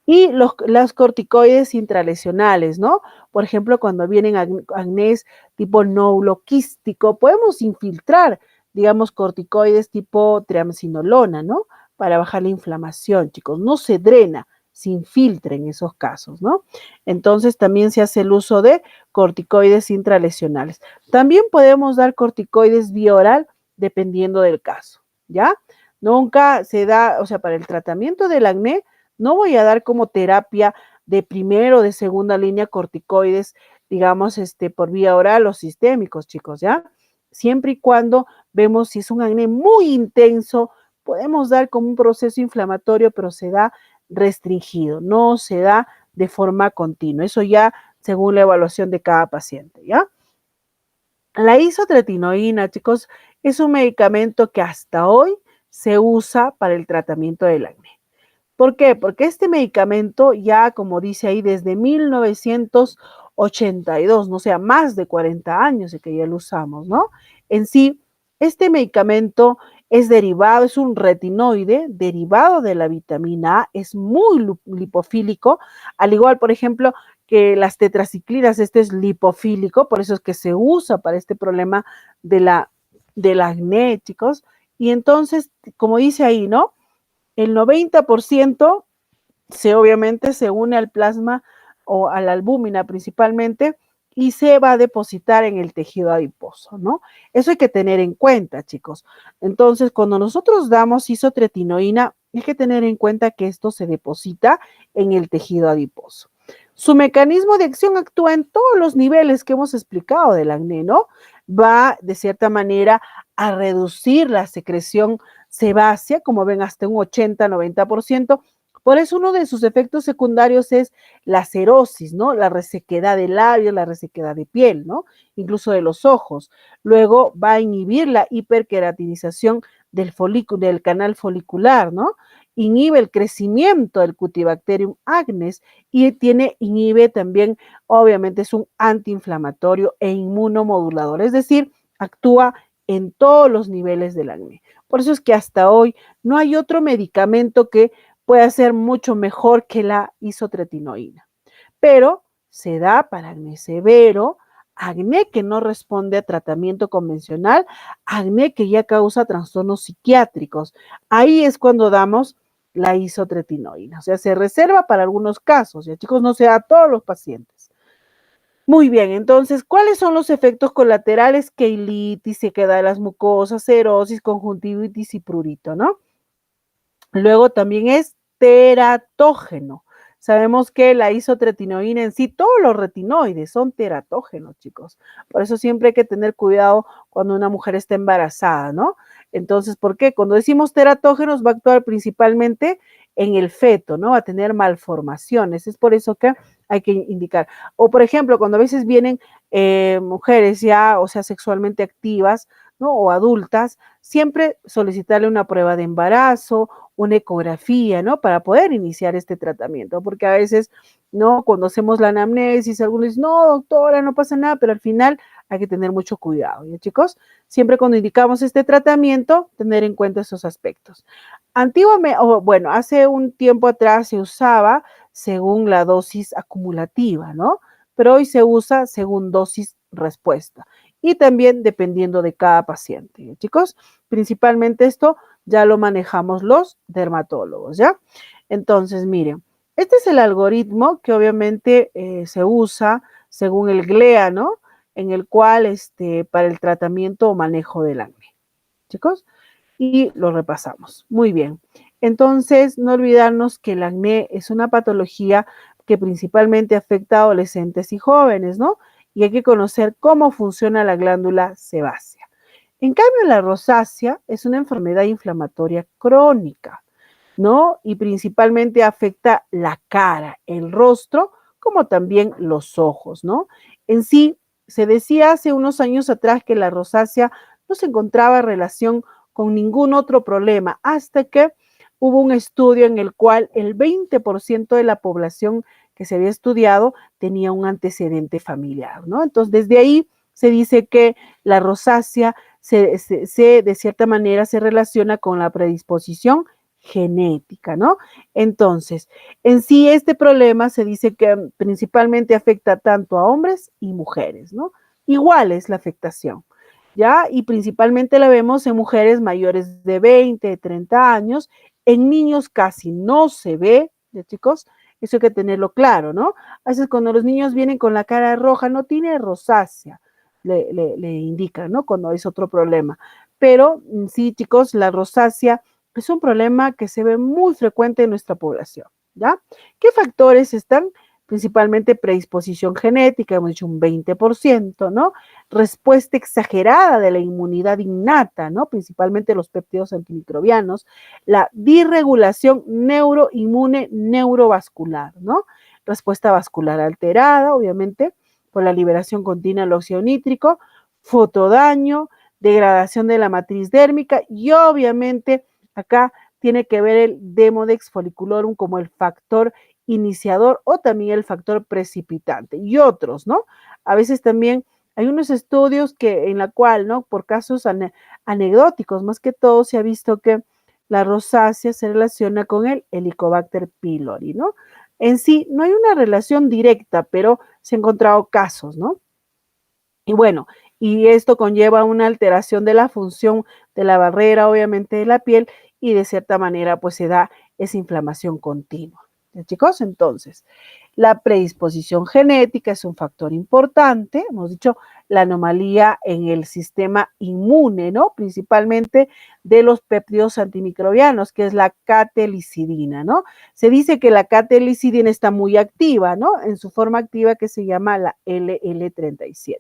S1: Y las corticoides intralesionales, ¿no? Por ejemplo, cuando vienen acnés tipo nódulo quístico, podemos infiltrar, digamos, corticoides tipo triamcinolona, ¿no? Para bajar la inflamación, chicos. No se drena, se infiltra en esos casos, ¿no? Entonces también se hace el uso de corticoides intralesionales. También podemos dar corticoides vía oral dependiendo del caso, ¿ya? Nunca se da, o sea, para el tratamiento del acné, no voy a dar como terapia de primera o de segunda línea corticoides, digamos, por vía oral o sistémicos, chicos, ¿ya? Siempre y cuando vemos si es un acné muy intenso, podemos dar como un proceso inflamatorio, pero se da restringido, no se da de forma continua. Eso ya según la evaluación de cada paciente, ¿ya? La isotretinoína, chicos, es un medicamento que hasta hoy se usa para el tratamiento del acné. ¿Por qué? Porque este medicamento ya, como dice ahí, desde 1982, no sea, más de 40 años de que ya lo usamos, ¿no? En sí, este medicamento es derivado, es un retinoide derivado de la vitamina A, es muy lipofílico, al igual, por ejemplo, que las tetraciclinas, este es lipofílico, por eso es que se usa para este problema del acné, chicos. Y entonces, como dice ahí, ¿no? El 90% obviamente se une al plasma o a la albúmina principalmente y se va a depositar en el tejido adiposo, ¿no? Eso hay que tener en cuenta, chicos. Entonces, cuando nosotros damos isotretinoína, hay que tener en cuenta que esto se deposita en el tejido adiposo. Su mecanismo de acción actúa en todos los niveles que hemos explicado del acné, ¿no? Va, de cierta manera, a reducir la secreción sebácea, como ven, hasta un 80-90%. Por eso uno de sus efectos secundarios es la cerosis, ¿no? La resequedad de labios, la resequedad de piel, ¿no? Incluso de los ojos. Luego va a inhibir la hiperqueratinización del canal folicular, ¿no? inhibe el crecimiento del Cutibacterium acnes y inhibe también, obviamente, es un antiinflamatorio e inmunomodulador, es decir, actúa en todos los niveles del acné. Por eso es que hasta hoy no hay otro medicamento que pueda ser mucho mejor que la isotretinoína. Pero se da para acné severo, acné que no responde a tratamiento convencional, acné que ya causa trastornos psiquiátricos. Ahí es cuando damos la isotretinoína. O sea, se reserva para algunos casos, ya chicos, no se da a todos los pacientes. Muy bien, entonces, ¿cuáles son los efectos colaterales? Queilitis, sequedad de las mucosas, cerosis, conjuntivitis y prurito, ¿no? Luego también es teratógeno. Sabemos que la isotretinoína en sí, todos los retinoides son teratógenos, chicos. Por eso siempre hay que tener cuidado cuando una mujer está embarazada, ¿no? Entonces, ¿por qué? Cuando decimos teratógenos va a actuar principalmente en el feto, ¿no? Va a tener malformaciones. Es por eso que hay que indicar. O, por ejemplo, cuando a veces vienen mujeres ya, o sea, sexualmente activas, ¿no? O adultas, siempre solicitarle una prueba de embarazo, una ecografía, ¿no? Para poder iniciar este tratamiento, porque a veces, ¿no? Cuando hacemos la anamnesis, algunos dicen, no, doctora, no pasa nada, pero al final hay que tener mucho cuidado, ¿ya, chicos? Siempre cuando indicamos este tratamiento, tener en cuenta esos aspectos. Antiguamente, bueno, hace un tiempo atrás se usaba según la dosis acumulativa, ¿no? Pero hoy se usa según dosis respuesta y también dependiendo de cada paciente, ¿ya, chicos? Principalmente esto ya lo manejamos los dermatólogos, ¿ya? Entonces, miren, este es el algoritmo que obviamente se usa según el GLEA, ¿no? En el cual, para el tratamiento o manejo del acné, chicos, y lo repasamos. Muy bien. Entonces, no olvidarnos que el acné es una patología que principalmente afecta a adolescentes y jóvenes, ¿no? Y hay que conocer cómo funciona la glándula sebácea. En cambio, la rosácea es una enfermedad inflamatoria crónica, ¿no? Y principalmente afecta la cara, el rostro, como también los ojos, ¿no? En sí, se decía hace unos años atrás que la rosácea no se encontraba relación con ningún otro problema, hasta que hubo un estudio en el cual el 20% de la población que se había estudiado tenía un antecedente familiar, ¿no? Entonces, desde ahí se dice que la rosácea de cierta manera se relaciona con la predisposición genética, ¿no? Entonces, en sí este problema se dice que principalmente afecta tanto a hombres y mujeres, ¿no? Igual es la afectación, ¿ya? Y principalmente la vemos en mujeres mayores de 20, 30 años, en niños casi no se ve, ¿ya, chicos? Eso hay que tenerlo claro, ¿no? A veces cuando los niños vienen con la cara roja, no tiene rosácea, le indican, ¿no? Cuando es otro problema. Pero sí, chicos, la rosácea es un problema que se ve muy frecuente en nuestra población, ¿ya? ¿Qué factores están? Principalmente predisposición genética, hemos dicho un 20%, ¿no? Respuesta exagerada de la inmunidad innata, ¿no? Principalmente los péptidos antimicrobianos, la disregulación neuroinmune neurovascular, ¿no? Respuesta vascular alterada, obviamente, por la liberación continua del óxido nítrico, fotodaño, degradación de la matriz dérmica y obviamente acá tiene que ver el Demodex folliculorum como el factor iniciador o también el factor precipitante y otros, ¿no? A veces también hay unos estudios que en la cual, ¿no? Por casos anecdóticos, más que todo se ha visto que la rosácea se relaciona con el Helicobacter pylori, ¿no? En sí no hay una relación directa, pero se han encontrado casos, ¿no? Y bueno, y esto conlleva una alteración de la función de la barrera, obviamente, de la piel y de cierta manera, pues se da esa inflamación continua. ¿Ya, chicos? Entonces, la predisposición genética es un factor importante, hemos dicho la anomalía en el sistema inmune, ¿no? Principalmente de los péptidos antimicrobianos, que es la catelicidina, ¿no? Se dice que la catelicidina está muy activa, ¿no? En su forma activa que se llama la LL37.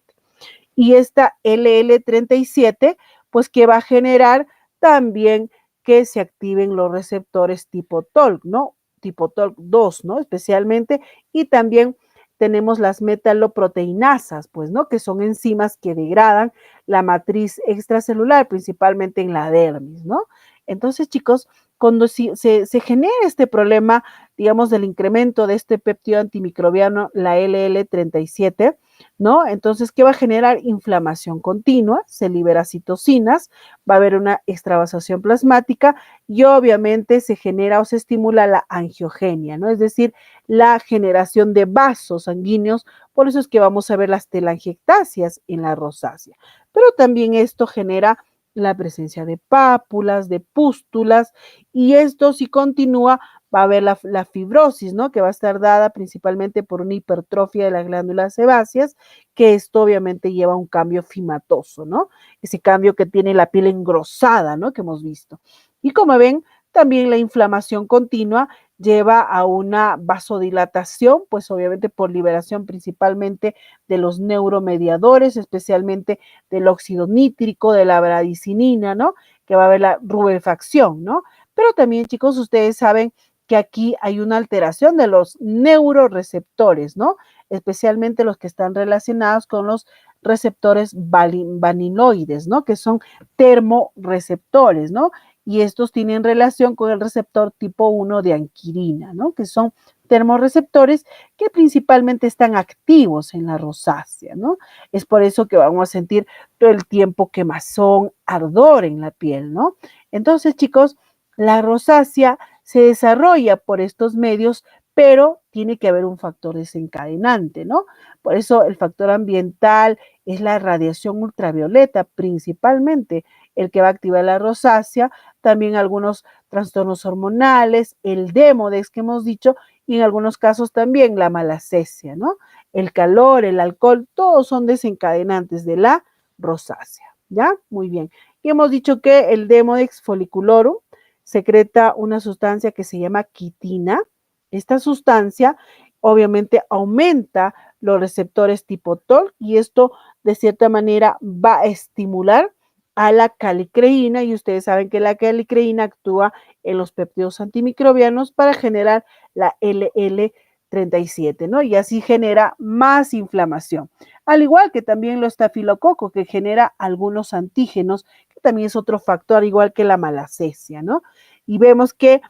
S1: Y esta LL37, pues que va a generar también que se activen los receptores tipo TOLC, ¿no? Tipo TOLC 2, ¿no? Especialmente, y también tenemos las metaloproteinasas, pues, ¿no? Que son enzimas que degradan la matriz extracelular, principalmente en la dermis, ¿no? Entonces, chicos, cuando se genera este problema, digamos, del incremento de este péptido antimicrobiano, la LL37, ¿no? Entonces, ¿qué va a generar? Inflamación continua, se libera citocinas, va a haber una extravasación plasmática y obviamente se genera o se estimula la angiogenia, ¿no? Es decir, la generación de vasos sanguíneos, por eso es que vamos a ver las telangiectasias en la rosácea. Pero también esto genera la presencia de pápulas, de pústulas, y esto si continúa va a haber la fibrosis, ¿no? Que va a estar dada principalmente por una hipertrofia de las glándulas sebáceas, que esto obviamente lleva a un cambio fimatoso, ¿no? Ese cambio que tiene la piel engrosada, ¿no? Que hemos visto. Y como ven, también la inflamación continua lleva a una vasodilatación, pues obviamente por liberación principalmente de los neuromediadores, especialmente del óxido nítrico, de la bradicinina, ¿no? Que va a haber la rubefacción, ¿no? Pero también, chicos, ustedes saben que aquí hay una alteración de los neuroreceptores, ¿no? Especialmente los que están relacionados con los receptores vaninoides, ¿no? Que son termorreceptores, ¿no? Y estos tienen relación con el receptor tipo 1 de anquirina, ¿no? Que son termorreceptores que principalmente están activos en la rosácea, ¿no? Es por eso que vamos a sentir todo el tiempo quemazón, ardor en la piel, ¿no? Entonces, chicos, la rosácea se desarrolla por estos medios, pero tiene que haber un factor desencadenante, ¿no? Por eso el factor ambiental es la radiación ultravioleta, principalmente el que va a activar la rosácea, también algunos trastornos hormonales, el Demodex que hemos dicho, y en algunos casos también la malacesia, ¿no? El calor, el alcohol, todos son desencadenantes de la rosácea, ¿ya? Muy bien. Y hemos dicho que el Demodex folliculorum secreta una sustancia que se llama quitina. Esta sustancia obviamente aumenta los receptores tipo TOL y esto de cierta manera va a estimular a la calicreína y ustedes saben que la calicreína actúa en los péptidos antimicrobianos para generar la LL37, ¿no? Y así genera más inflamación. Al igual que también lo estafilococo, que genera algunos antígenos, que también es otro factor, igual que la malacesia, ¿no? Y vemos que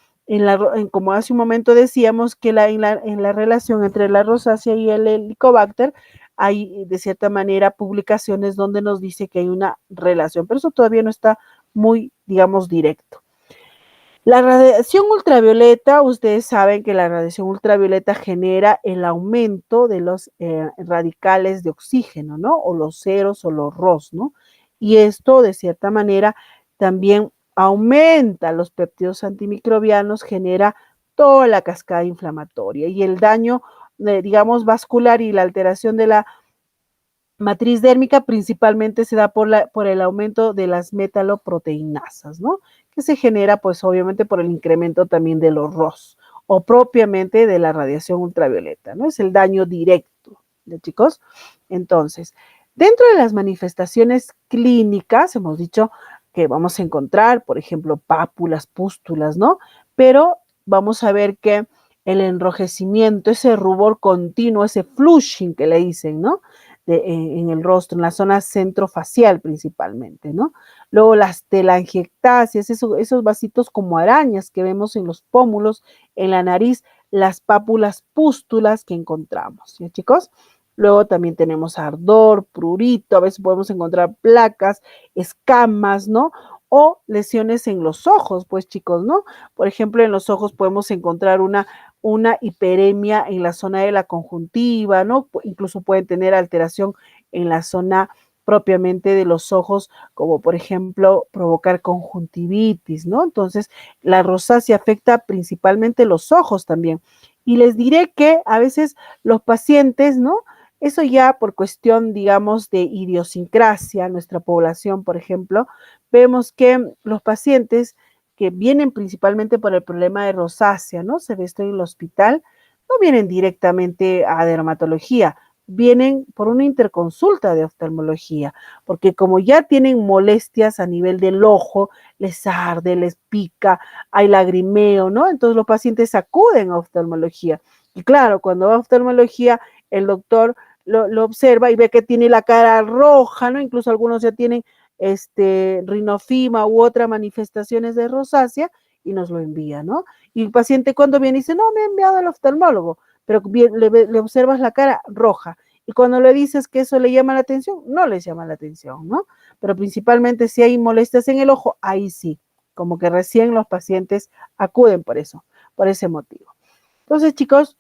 S1: como hace un momento decíamos que en la relación entre la rosácea y el helicobacter hay de cierta manera publicaciones donde nos dice que hay una relación, pero eso todavía no está muy, digamos, directo. La radiación ultravioleta, ustedes saben que la radiación ultravioleta genera el aumento de los radicales de oxígeno, ¿no? O los ceros o los ROS, ¿no? Y esto, de cierta manera, también aumenta los péptidos antimicrobianos, genera toda la cascada inflamatoria y el daño, digamos, vascular y la alteración de la matriz dérmica principalmente se da por el aumento de las metaloproteinasas, ¿no? Que se genera pues obviamente por el incremento también de los ROS o propiamente de la radiación ultravioleta, ¿no? Es el daño directo, ¿de chicos? Entonces, dentro de las manifestaciones clínicas, hemos dicho que vamos a encontrar, por ejemplo, pápulas, pústulas, ¿no? Pero vamos a ver que el enrojecimiento, ese rubor continuo, ese flushing que le dicen, ¿no? En el rostro, en la zona centrofacial principalmente, ¿no? Luego las telangiectasias, esos vasitos como arañas que vemos en los pómulos, en la nariz, las pápulas pústulas que encontramos, ¿sí, chicos? Luego también tenemos ardor, prurito, a veces podemos encontrar placas, escamas, ¿no? O lesiones en los ojos, pues chicos, ¿no? Por ejemplo, en los ojos podemos encontrar una hiperemia en la zona de la conjuntiva, ¿no? Incluso pueden tener alteración en la zona propiamente de los ojos, como por ejemplo provocar conjuntivitis, ¿no? Entonces, la rosácea afecta principalmente los ojos también. Y les diré que a veces los pacientes, ¿no? Eso ya por cuestión, digamos, de idiosincrasia, nuestra población, por ejemplo, vemos que los pacientes que vienen principalmente por el problema de rosácea, ¿no? Se ve esto en el hospital, no vienen directamente a dermatología, vienen por una interconsulta de oftalmología, porque como ya tienen molestias a nivel del ojo, les arde, les pica, hay lagrimeo, ¿no? Entonces los pacientes acuden a oftalmología. Y claro, cuando va a oftalmología, el doctor lo observa y ve que tiene la cara roja, ¿no? Incluso algunos ya tienen rinofima u otras manifestaciones de rosácea y nos lo envía, ¿no? Y el paciente cuando viene dice, no, me ha enviado al oftalmólogo, pero le observas la cara roja. Y cuando le dices que eso le llama la atención, no les llama la atención, ¿no? Pero principalmente si hay molestias en el ojo, ahí sí, como que recién los pacientes acuden por eso, por ese motivo. Entonces, chicos,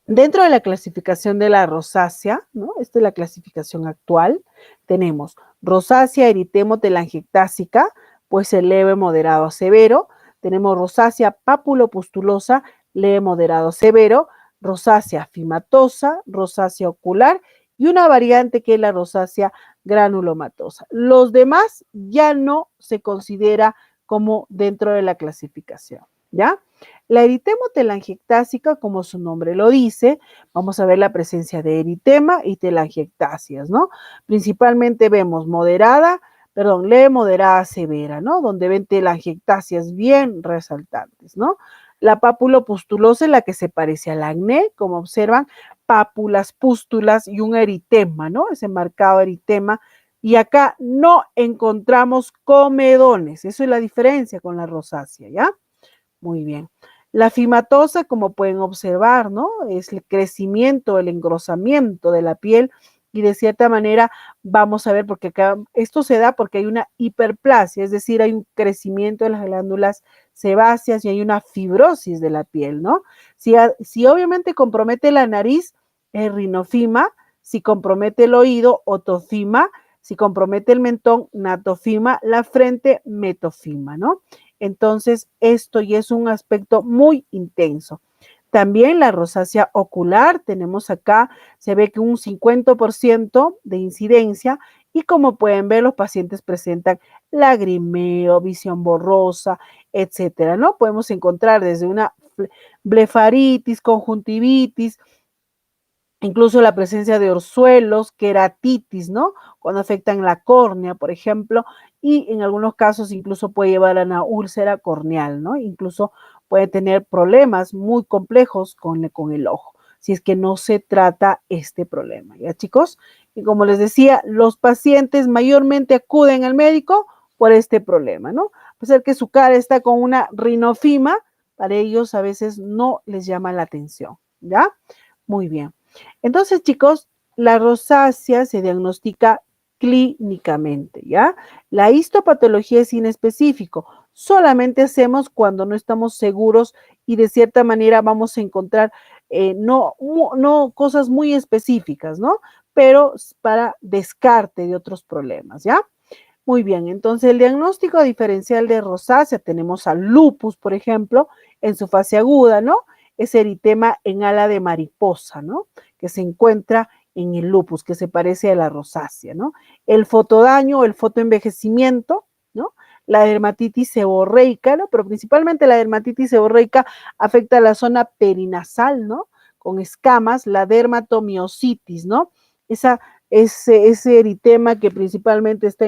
S1: dentro de la clasificación de la rosácea, ¿no? Esta es la clasificación actual, tenemos rosácea eritemo telangiectásica, pues leve, moderado a severo. Tenemos rosácea papulopustulosa, leve, moderado a severo, rosácea fimatosa, rosácea ocular y una variante que es la rosácea granulomatosa. Los demás ya no se considera como dentro de la clasificación, ¿ya? La eritemo telangiectásica, como su nombre lo dice, vamos a ver la presencia de eritema y telangiectasias, ¿no? Principalmente vemos leve, moderada, severa, ¿no? Donde ven telangiectasias bien resaltantes, ¿no? La papulopustulosa es la que se parece al acné, como observan, pápulas, pústulas y un eritema, ¿no? Ese marcado eritema. Y acá no encontramos comedones, eso es la diferencia con la rosácea, ¿ya? Muy bien. La fimatosa, como pueden observar, ¿no? Es el crecimiento, el engrosamiento de la piel y de cierta manera vamos a ver, porque acá esto se da porque hay una hiperplasia, es decir, hay un crecimiento de las glándulas sebáceas y hay una fibrosis de la piel, ¿no? Si obviamente compromete la nariz, es rinofima, si compromete el oído, otofima, si compromete el mentón, natofima, la frente, metofima, ¿no? Entonces, esto ya es un aspecto muy intenso. También la rosácea ocular, tenemos acá, se ve que un 50% de incidencia y como pueden ver, los pacientes presentan lagrimeo, visión borrosa, etcétera, ¿no? Podemos encontrar desde una blefaritis, conjuntivitis, incluso la presencia de orzuelos, queratitis, ¿no? Cuando afectan la córnea, por ejemplo, y en algunos casos incluso puede llevar a una úlcera corneal, ¿no? Incluso puede tener problemas muy complejos con el ojo, si es que no se trata este problema, ¿ya, chicos? Y como les decía, los pacientes mayormente acuden al médico por este problema, ¿no? A pesar que su cara está con una rinofima, para ellos a veces no les llama la atención, ¿ya? Muy bien. Entonces, chicos, la rosácea se diagnostica clínicamente, ¿ya? La histopatología es inespecífico. Solamente hacemos cuando no estamos seguros y de cierta manera vamos a encontrar no cosas muy específicas, ¿no? Pero para descarte de otros problemas, ¿ya? Muy bien, entonces el diagnóstico diferencial de rosácea tenemos al lupus, por ejemplo, en su fase aguda, ¿no? Es eritema en ala de mariposa, ¿no? Que se encuentra en el lupus, que se parece a la rosácea, ¿no? El fotodaño, el fotoenvejecimiento, ¿no? La dermatitis seborreica, ¿no? Pero principalmente la dermatitis seborreica afecta a la zona perinasal, ¿no? Con escamas, la dermatomiositis, ¿no? Ese eritema que principalmente está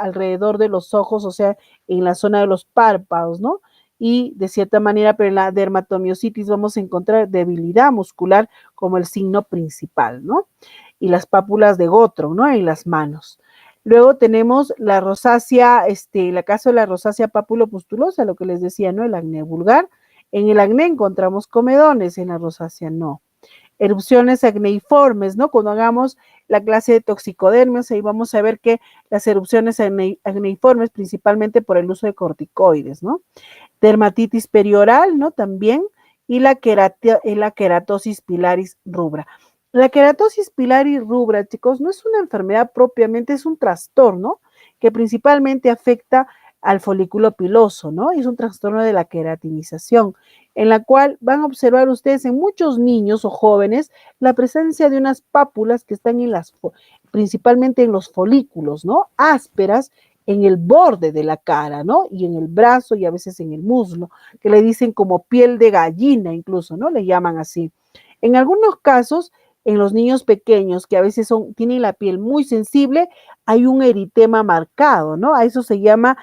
S1: alrededor de los ojos, o sea, en la zona de los párpados, ¿no? Y de cierta manera, pero en la dermatomiositis vamos a encontrar debilidad muscular como el signo principal, ¿no? Y las pápulas de Gottron, ¿no? En las manos. Luego tenemos la rosácea, el caso de la rosácea papulopustulosa, lo que les decía, ¿no? El acné vulgar. En el acné encontramos comedones, en la rosácea no. Erupciones acneiformes, ¿no? Cuando hagamos la clase de toxicodermias, ahí vamos a ver que las erupciones acneiformes, principalmente por el uso de corticoides, ¿no? Dermatitis perioral, ¿no? También, y la queratosis pilaris rubra. La queratosis pilaris rubra, chicos, no es una enfermedad propiamente, es un trastorno que principalmente afecta al folículo piloso, ¿no? Es un trastorno de la queratinización, en la cual van a observar ustedes en muchos niños o jóvenes la presencia de unas pápulas que están principalmente en los folículos, ¿no? Ásperas en el borde de la cara, ¿no? Y en el brazo y a veces en el muslo, que le dicen como piel de gallina incluso, ¿no? Le llaman así. En algunos casos, en los niños pequeños que a veces tienen la piel muy sensible, hay un eritema marcado, ¿no? A eso se llama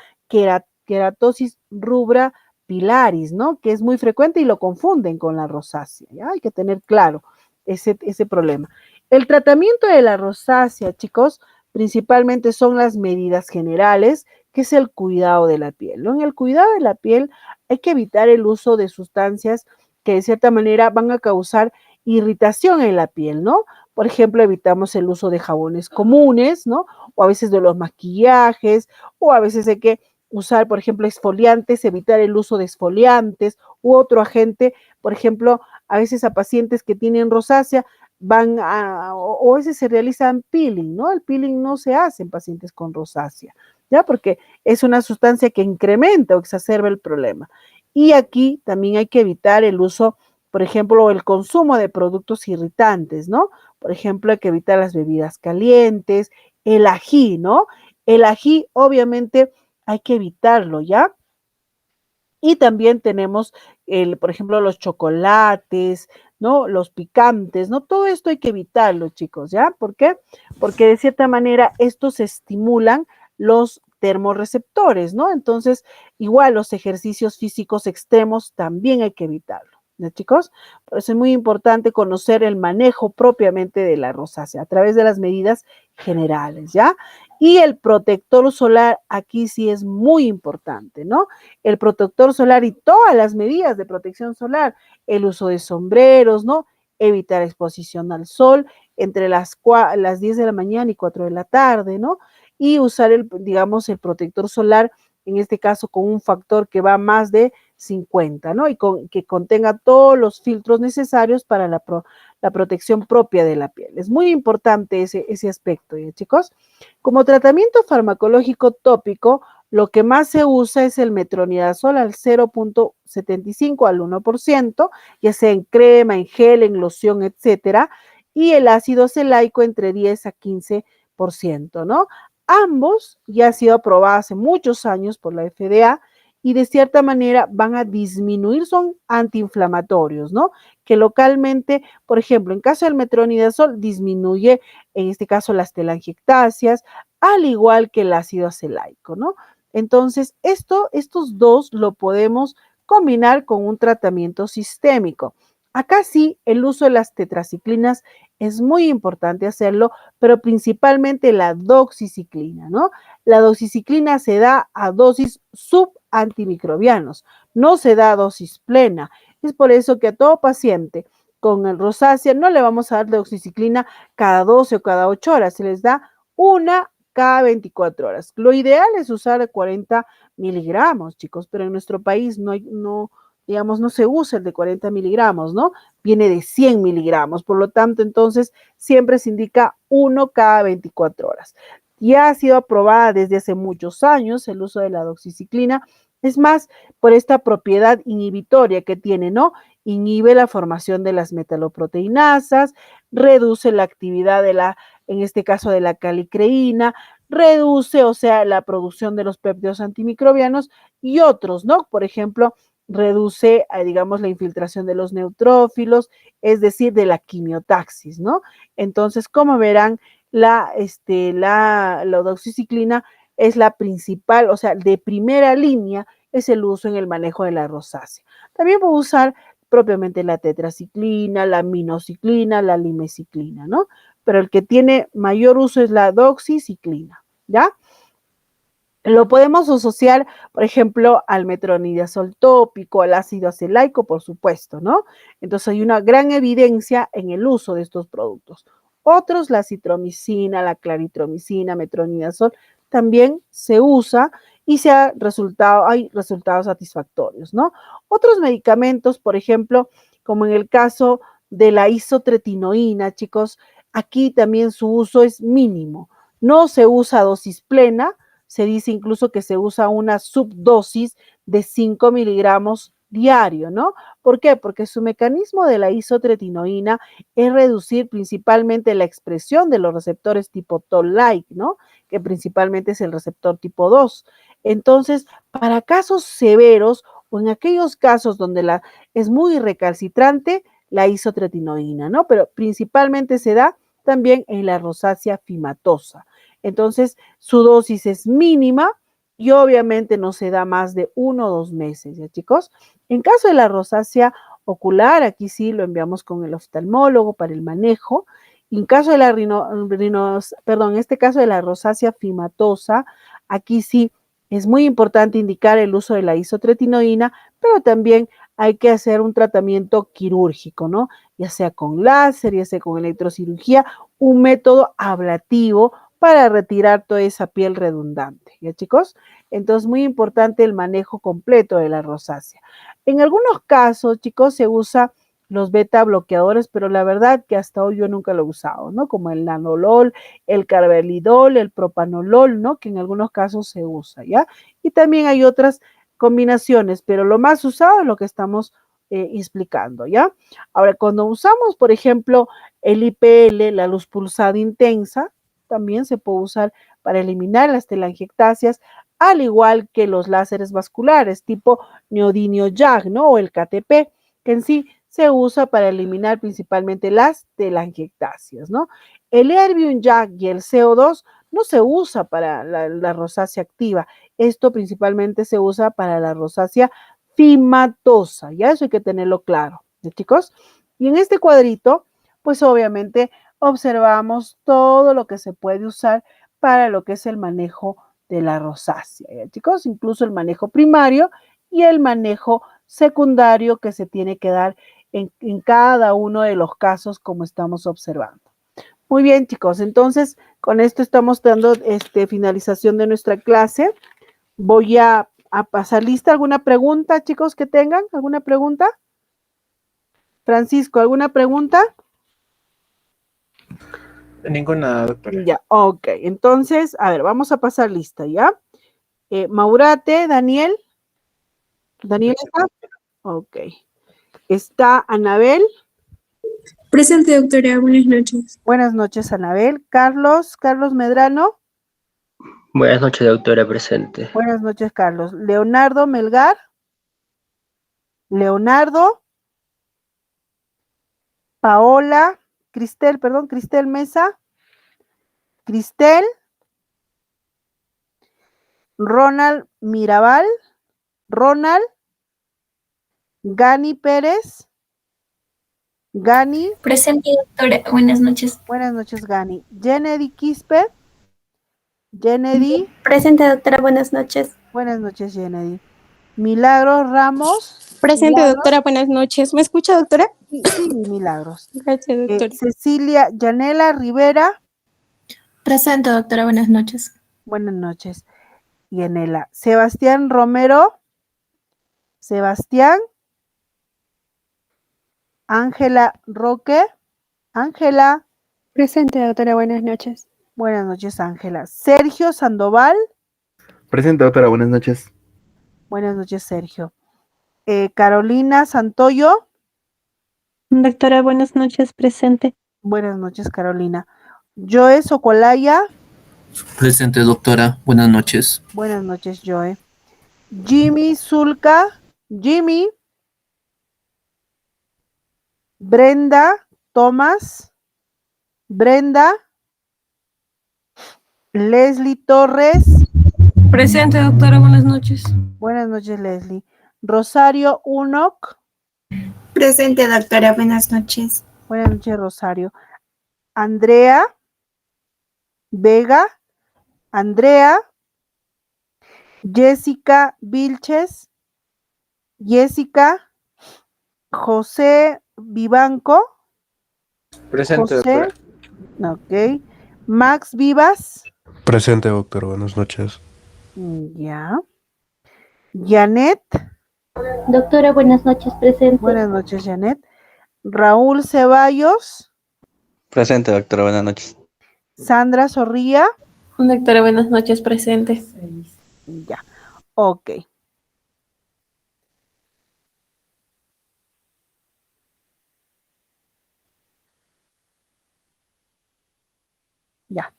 S1: queratosis rubra pilaris, ¿no? Que es muy frecuente y lo confunden con la rosácea, ¿ya? Hay que tener claro ese problema. El tratamiento de la rosácea, chicos, principalmente son las medidas generales que es el cuidado de la piel, ¿no? En el cuidado de la piel hay que evitar el uso de sustancias que de cierta manera van a causar irritación en la piel, ¿no? Por ejemplo, evitamos el uso de jabones comunes, ¿no? O a veces de los maquillajes, o a veces hay que usar, por ejemplo, exfoliantes, evitar el uso de exfoliantes u otro agente, por ejemplo, a veces a pacientes que tienen rosácea o a veces se realizan peeling, ¿no? El peeling no se hace en pacientes con rosácea, ¿ya? Porque es una sustancia que incrementa o exacerba el problema. Y aquí también hay que evitar el uso, por ejemplo, el consumo de productos irritantes, ¿no? Por ejemplo, hay que evitar las bebidas calientes, el ají, ¿no? El ají, obviamente, hay que evitarlo, ¿ya? Y también tenemos, por ejemplo, los chocolates, ¿no? Los picantes, ¿no? Todo esto hay que evitarlo, chicos, ¿ya? ¿Por qué? Porque de cierta manera estos estimulan los termorreceptores, ¿no? Entonces, igual los ejercicios físicos extremos también hay que evitarlo, ¿ya, chicos? Por eso es muy importante conocer el manejo propiamente de la rosácea a través de las medidas generales, ¿ya? Y el protector solar aquí sí es muy importante, ¿no? El protector solar y todas las medidas de protección solar, el uso de sombreros, ¿no? Evitar exposición al sol entre las 10 de la mañana y 4 de la tarde, ¿no? Y usar digamos, el protector solar, en este caso con un factor que va más de 50, ¿no? Y que contenga todos los filtros necesarios para la protección propia de la piel. Es muy importante ese aspecto, ¿ya, chicos? Como tratamiento farmacológico tópico, lo que más se usa es el metronidazol al 0.75 al 1%, ya sea en crema, en gel, en loción, etcétera, y el ácido celaico entre 10 a 15%, ¿no? Ambos ya han sido aprobados hace muchos años por la FDA y de cierta manera van a disminuir, son antiinflamatorios, ¿no? Que localmente, por ejemplo, en caso del metronidazol, disminuye, en este caso, las telangiectasias, al igual que el ácido acelaico, ¿no? Entonces, estos dos lo podemos combinar con un tratamiento sistémico. Acá sí, el uso de las tetraciclinas es muy importante hacerlo, pero principalmente la doxiciclina, ¿no? La doxiciclina se da a dosis subantimicrobianos, no se da a dosis plena. Es por eso que a todo paciente con el rosácea no le vamos a dar doxiciclina cada 12 o cada 8 horas, se les da una cada 24 horas. Lo ideal es usar 40 miligramos, chicos, pero en nuestro país digamos, no se usa el de 40 miligramos, ¿no? Viene de 100 miligramos, por lo tanto, entonces, siempre se indica uno cada 24 horas. Ya ha sido aprobada desde hace muchos años el uso de la doxiciclina, es más, por esta propiedad inhibitoria que tiene, ¿no? Inhibe la formación de las metaloproteinasas, reduce la actividad en este caso de la calicreína, reduce, o sea, la producción de los péptidos antimicrobianos y otros, ¿no? Por ejemplo, reduce, digamos, la infiltración de los neutrófilos, es decir, de la quimiotaxis, ¿no? Entonces, como verán, la doxiciclina es la principal, o sea, de primera línea es el uso en el manejo de la rosácea. También puedo usar propiamente la tetraciclina, la minociclina, la limeciclina, ¿no? Pero el que tiene mayor uso es la doxiciclina, ¿ya? Lo podemos asociar, por ejemplo, al metronidazol tópico, al ácido acelaico, por supuesto, ¿no? Entonces hay una gran evidencia en el uso de estos productos. Otros, la citromicina, la claritromicina, metronidazol, también se usa y hay resultados satisfactorios, ¿no? Otros medicamentos, por ejemplo, como en el caso de la isotretinoína, chicos, aquí también su uso es mínimo. No se usa a dosis plena, se dice incluso que se usa una subdosis de 5 miligramos diario, ¿no? ¿Por qué? Porque su mecanismo de la isotretinoína es reducir principalmente la expresión de los receptores tipo Toll-like, ¿no? Que principalmente es el receptor tipo 2. Entonces, para casos severos o en aquellos casos donde es muy recalcitrante, la isotretinoína, ¿no? Pero principalmente se da también en la rosácea fimatosa. Entonces, su dosis es mínima y obviamente no se da más de 1 o 2 meses, ¿ya, chicos? En caso de la rosácea ocular, aquí sí lo enviamos con el oftalmólogo para el manejo. En caso de en este caso de la rosácea fimatosa, aquí sí Es muy importante indicar el uso de la isotretinoína, pero también hay que hacer un tratamiento quirúrgico, ¿no? Ya sea con láser, ya sea con electrocirugía, un método ablativo para retirar toda esa piel redundante, ¿ya chicos? Entonces, muy importante el manejo completo de la rosácea. En algunos casos, chicos, se usa los beta bloqueadores, pero la verdad que hasta hoy yo nunca lo he usado, ¿no? Como el nanolol, el carvedilol, el propanolol, ¿no? Que en algunos casos se usa, ¿ya? Y también hay otras combinaciones, pero lo más usado es lo que estamos explicando, ¿ya? Ahora, cuando usamos, por ejemplo, el IPL, la luz pulsada intensa, también se puede usar para eliminar las telangiectasias, al igual que los láseres vasculares, tipo neodimio YAG, ¿no? O el KTP, que en sí se usa para eliminar principalmente las telangiectasias, ¿no? El Erbium YAG y el CO2 no se usa para la rosácea activa. Esto principalmente se usa para la rosácea fimatosa, ya eso hay que tenerlo claro, ¿sí, chicos? Y en este cuadrito, pues obviamente observamos todo lo que se puede usar para lo que es el manejo de la rosácea, ¿ya, chicos? Incluso el manejo primario y el manejo secundario que se tiene que dar en cada uno de los casos como estamos observando. Muy bien, chicos, entonces con esto estamos dando finalización de nuestra clase. Voy a pasar lista. ¿Alguna pregunta, chicos, que tengan? ¿Alguna pregunta? Francisco, ¿alguna pregunta?
S2: Ninguna, doctora.
S1: Ya, ok. Entonces, a ver, vamos a pasar lista, ¿ya? Maurate, Daniel. ¿Daniel está? Ok. Está Anabel.
S3: Presente, doctora. Buenas noches.
S1: Buenas noches, Anabel. Carlos Medrano.
S4: Buenas noches, doctora, presente.
S1: Buenas noches, Carlos. Leonardo Melgar. Leonardo. Paola. Cristel Mesa. Cristel. Ronald Mirabal. Ronald. Gani Pérez. Gani.
S5: Presente, doctora. Buenas noches.
S1: Buenas noches, Gani. Kennedy Quispe. Kennedy.
S5: Presente, doctora. Buenas noches.
S1: Buenas noches, Kennedy. Milagros Ramos.
S6: Presente,
S1: Milagros.
S6: doctora. Buenas noches. ¿Me escucha, doctora?
S1: Sí, Milagros.
S6: Gracias, doctora.
S1: Cecilia Yanela Rivera.
S5: Presente, doctora. Buenas noches.
S1: Buenas noches, Yanela. Sebastián Romero. Sebastián. Ángela Roque. Ángela.
S6: Presente, doctora. Buenas noches.
S1: Buenas noches, Ángela. Sergio Sandoval.
S2: Presente, doctora. Buenas noches.
S1: Buenas noches, Sergio. Carolina Santoyo.
S6: Doctora, buenas noches. Presente.
S1: Buenas noches, Carolina. Joe Socolaya.
S7: Presente, doctora. Buenas noches.
S1: Buenas noches, Joe. Jimmy Zulca. Jimmy. Brenda Tomás. Brenda. Leslie Torres.
S8: Presente, doctora. Buenas noches.
S1: Buenas noches, Leslie. Rosario Unoc.
S3: Presente, doctora. Buenas noches.
S1: Buenas noches, Rosario. Andrea Vega. Andrea. Jessica Vilches. Jessica. José Vivanco.
S2: Presente,
S1: José.
S2: doctora.
S1: Ok. Max Vivas.
S9: Presente, doctor. Buenas noches.
S1: Ya. Janet.
S5: Doctora, buenas noches. Presente.
S1: Buenas noches, Janet. Raúl Ceballos.
S4: Presente, doctora. Buenas noches.
S1: Sandra Zorrilla.
S8: Doctora, buenas noches. Presente.
S1: Ya. Ok. Ya.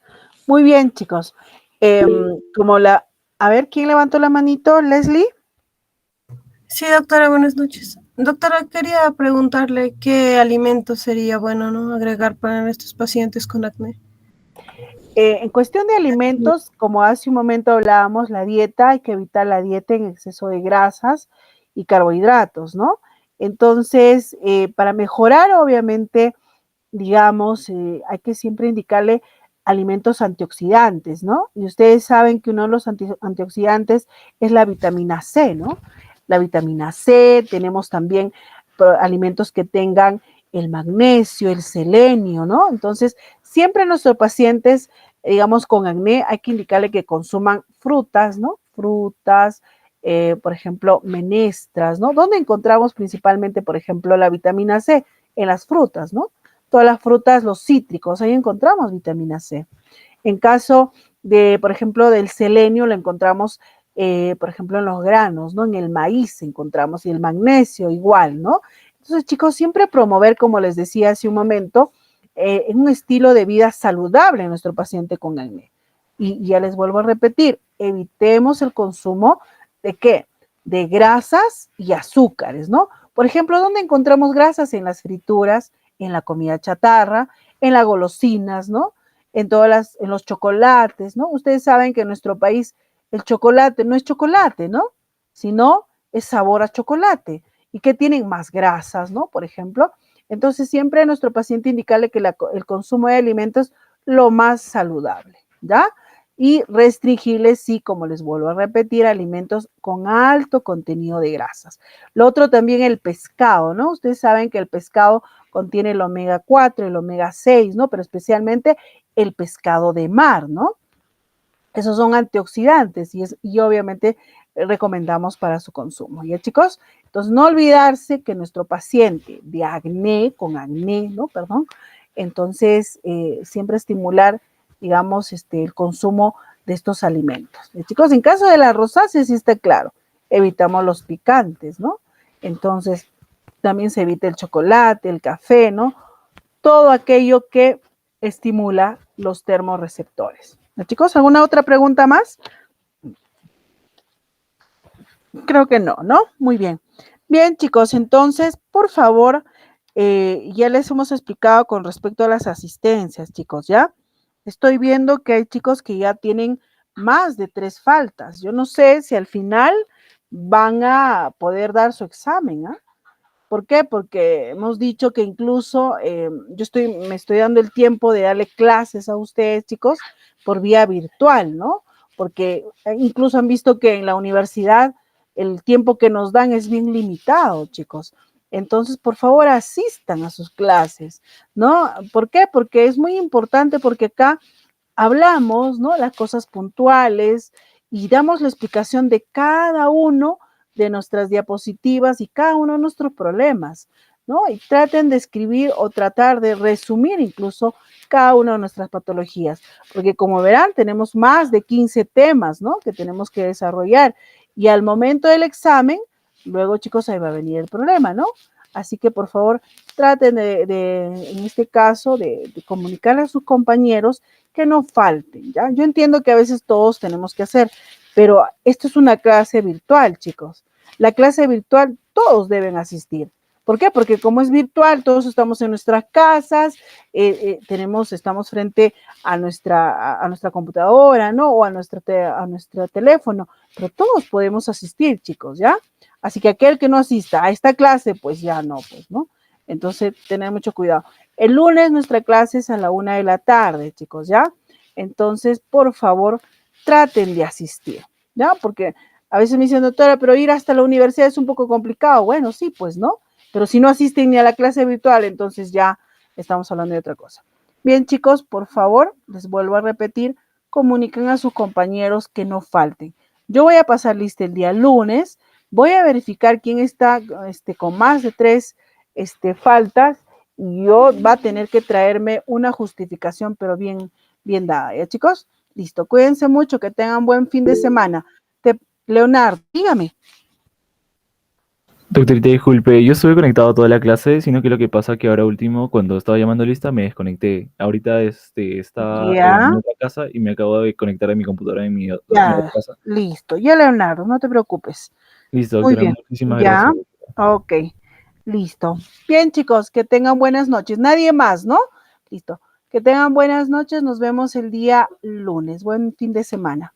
S1: Muy bien, chicos. A ver, ¿quién levantó la manito? ¿Leslie?
S8: Sí, doctora, buenas noches. Doctora, quería preguntarle qué alimento sería bueno, ¿no? Agregar para estos pacientes con acné.
S1: En cuestión de alimentos, como hace un momento hablábamos, la dieta, hay que evitar la dieta en exceso de grasas y carbohidratos, ¿no? Entonces, para mejorar, obviamente, digamos, hay que siempre indicarle alimentos antioxidantes, ¿no? Y ustedes saben que uno de los antioxidantes es la vitamina C, ¿no? La vitamina C, tenemos también alimentos que tengan el magnesio, el selenio, ¿no? Entonces, siempre a nuestros pacientes, digamos, con acné, hay que indicarle que consuman frutas, ¿no? Frutas, por ejemplo, menestras, ¿no? ¿Dónde encontramos principalmente, por ejemplo, la vitamina C? En las frutas, ¿no? Todas las frutas, los cítricos, ahí encontramos vitamina C. En caso de, por ejemplo, del selenio, lo encontramos, por ejemplo, en los granos, ¿no? En el maíz encontramos, y el magnesio igual, ¿no? Entonces, chicos, siempre promover, como les decía hace un momento, un estilo de vida saludable en nuestro paciente con acné. Y ya les vuelvo a repetir, evitemos el consumo ¿de qué? De grasas y azúcares, ¿no? Por ejemplo, ¿dónde encontramos grasas? En las frituras, en la comida chatarra, en las golosinas, ¿no? En los chocolates, ¿no? Ustedes saben que en nuestro país el chocolate no es chocolate, ¿no? Sino es sabor a chocolate y que tienen más grasas, ¿no? Por ejemplo, entonces siempre a nuestro paciente indicarle que el consumo de alimentos lo más saludable, ¿ya? Y restringirles, sí, como les vuelvo a repetir, alimentos con alto contenido de grasas. Lo otro también el pescado, ¿no? Ustedes saben que el pescado contiene el omega 4, el omega 6, ¿no? Pero especialmente el pescado de mar, ¿no? Esos son antioxidantes y obviamente recomendamos para su consumo. ¿Ya, chicos? Entonces, no olvidarse que nuestro paciente de acné, con acné, ¿no? Perdón, entonces siempre estimular, digamos, el consumo de estos alimentos. ¿Ya, chicos? En caso de la rosácea, sí está claro, evitamos los picantes, ¿no? Entonces, también se evita el chocolate, el café, ¿no? Todo aquello que estimula los termorreceptores. ¿Ya, chicos? ¿Alguna otra pregunta más? Creo que no, ¿no? Muy bien. Bien, chicos, entonces, por favor, ya les hemos explicado con respecto a las asistencias, chicos, ¿ya? Estoy viendo que hay chicos que ya tienen más de 3 faltas. Yo no sé si al final van a poder dar su examen, ¿ah? ¿Por qué? Porque hemos dicho que incluso me estoy dando el tiempo de darle clases a ustedes, chicos, por vía virtual, ¿no? Porque incluso han visto que en la universidad el tiempo que nos dan es bien limitado, chicos. Entonces, por favor, asistan a sus clases, ¿no? ¿Por qué? Porque es muy importante, porque acá hablamos, ¿no? Las cosas puntuales y damos la explicación de cada uno de nuestras diapositivas y cada uno de nuestros problemas, ¿no? Y traten de escribir o tratar de resumir incluso cada una de nuestras patologías, porque como verán, tenemos más de 15 temas, ¿no? Que tenemos que desarrollar y al momento del examen, luego, chicos, ahí va a venir el problema, ¿no? Así que, por favor, traten en este caso, de comunicarle a sus compañeros que no falten, ¿ya? Yo entiendo que a veces todos tenemos que hacer, pero esto es una clase virtual, chicos. La clase virtual todos deben asistir. ¿Por qué? Porque como es virtual, todos estamos en nuestras casas, estamos frente a nuestra computadora, ¿no? O a nuestro teléfono, pero todos podemos asistir, chicos, ¿ya? Así que aquel que no asista a esta clase, pues ya no, pues, ¿no? Entonces, tener mucho cuidado. El lunes nuestra clase es a la 1 de la tarde, chicos, ¿ya? Entonces, por favor, traten de asistir, ¿ya? Porque a veces me dicen, doctora, pero ir hasta la universidad es un poco complicado. Bueno, sí, pues, ¿no? Pero si no asisten ni a la clase virtual, entonces ya estamos hablando de otra cosa. Bien, chicos, por favor, les vuelvo a repetir, comuniquen a sus compañeros que no falten. Yo voy a pasar lista el día lunes, voy a verificar quién está con más de 3 faltas, y yo va a tener que traerme una justificación, pero bien dada, ¿ya, chicos? Listo, cuídense mucho, que tengan buen fin de semana. Leonardo, dígame.
S10: Doctorita, disculpe, yo estuve conectado a toda la clase, sino que lo que pasa que ahora último, cuando estaba llamando lista, me desconecté. Ahorita está
S1: Ya.
S10: en otra casa y me acabo de conectar a mi computadora en mi otra
S1: Ya,
S10: casa.
S1: listo. Ya, Leonardo, no te preocupes.
S10: Listo,
S1: Muy
S10: doctora,
S1: bien.
S10: muchísimas
S1: Ya,
S10: gracias.
S1: ok, listo. Bien, chicos, que tengan buenas noches. Nadie más, ¿no? Listo. Que tengan buenas noches. Nos vemos el día lunes. Buen fin de semana.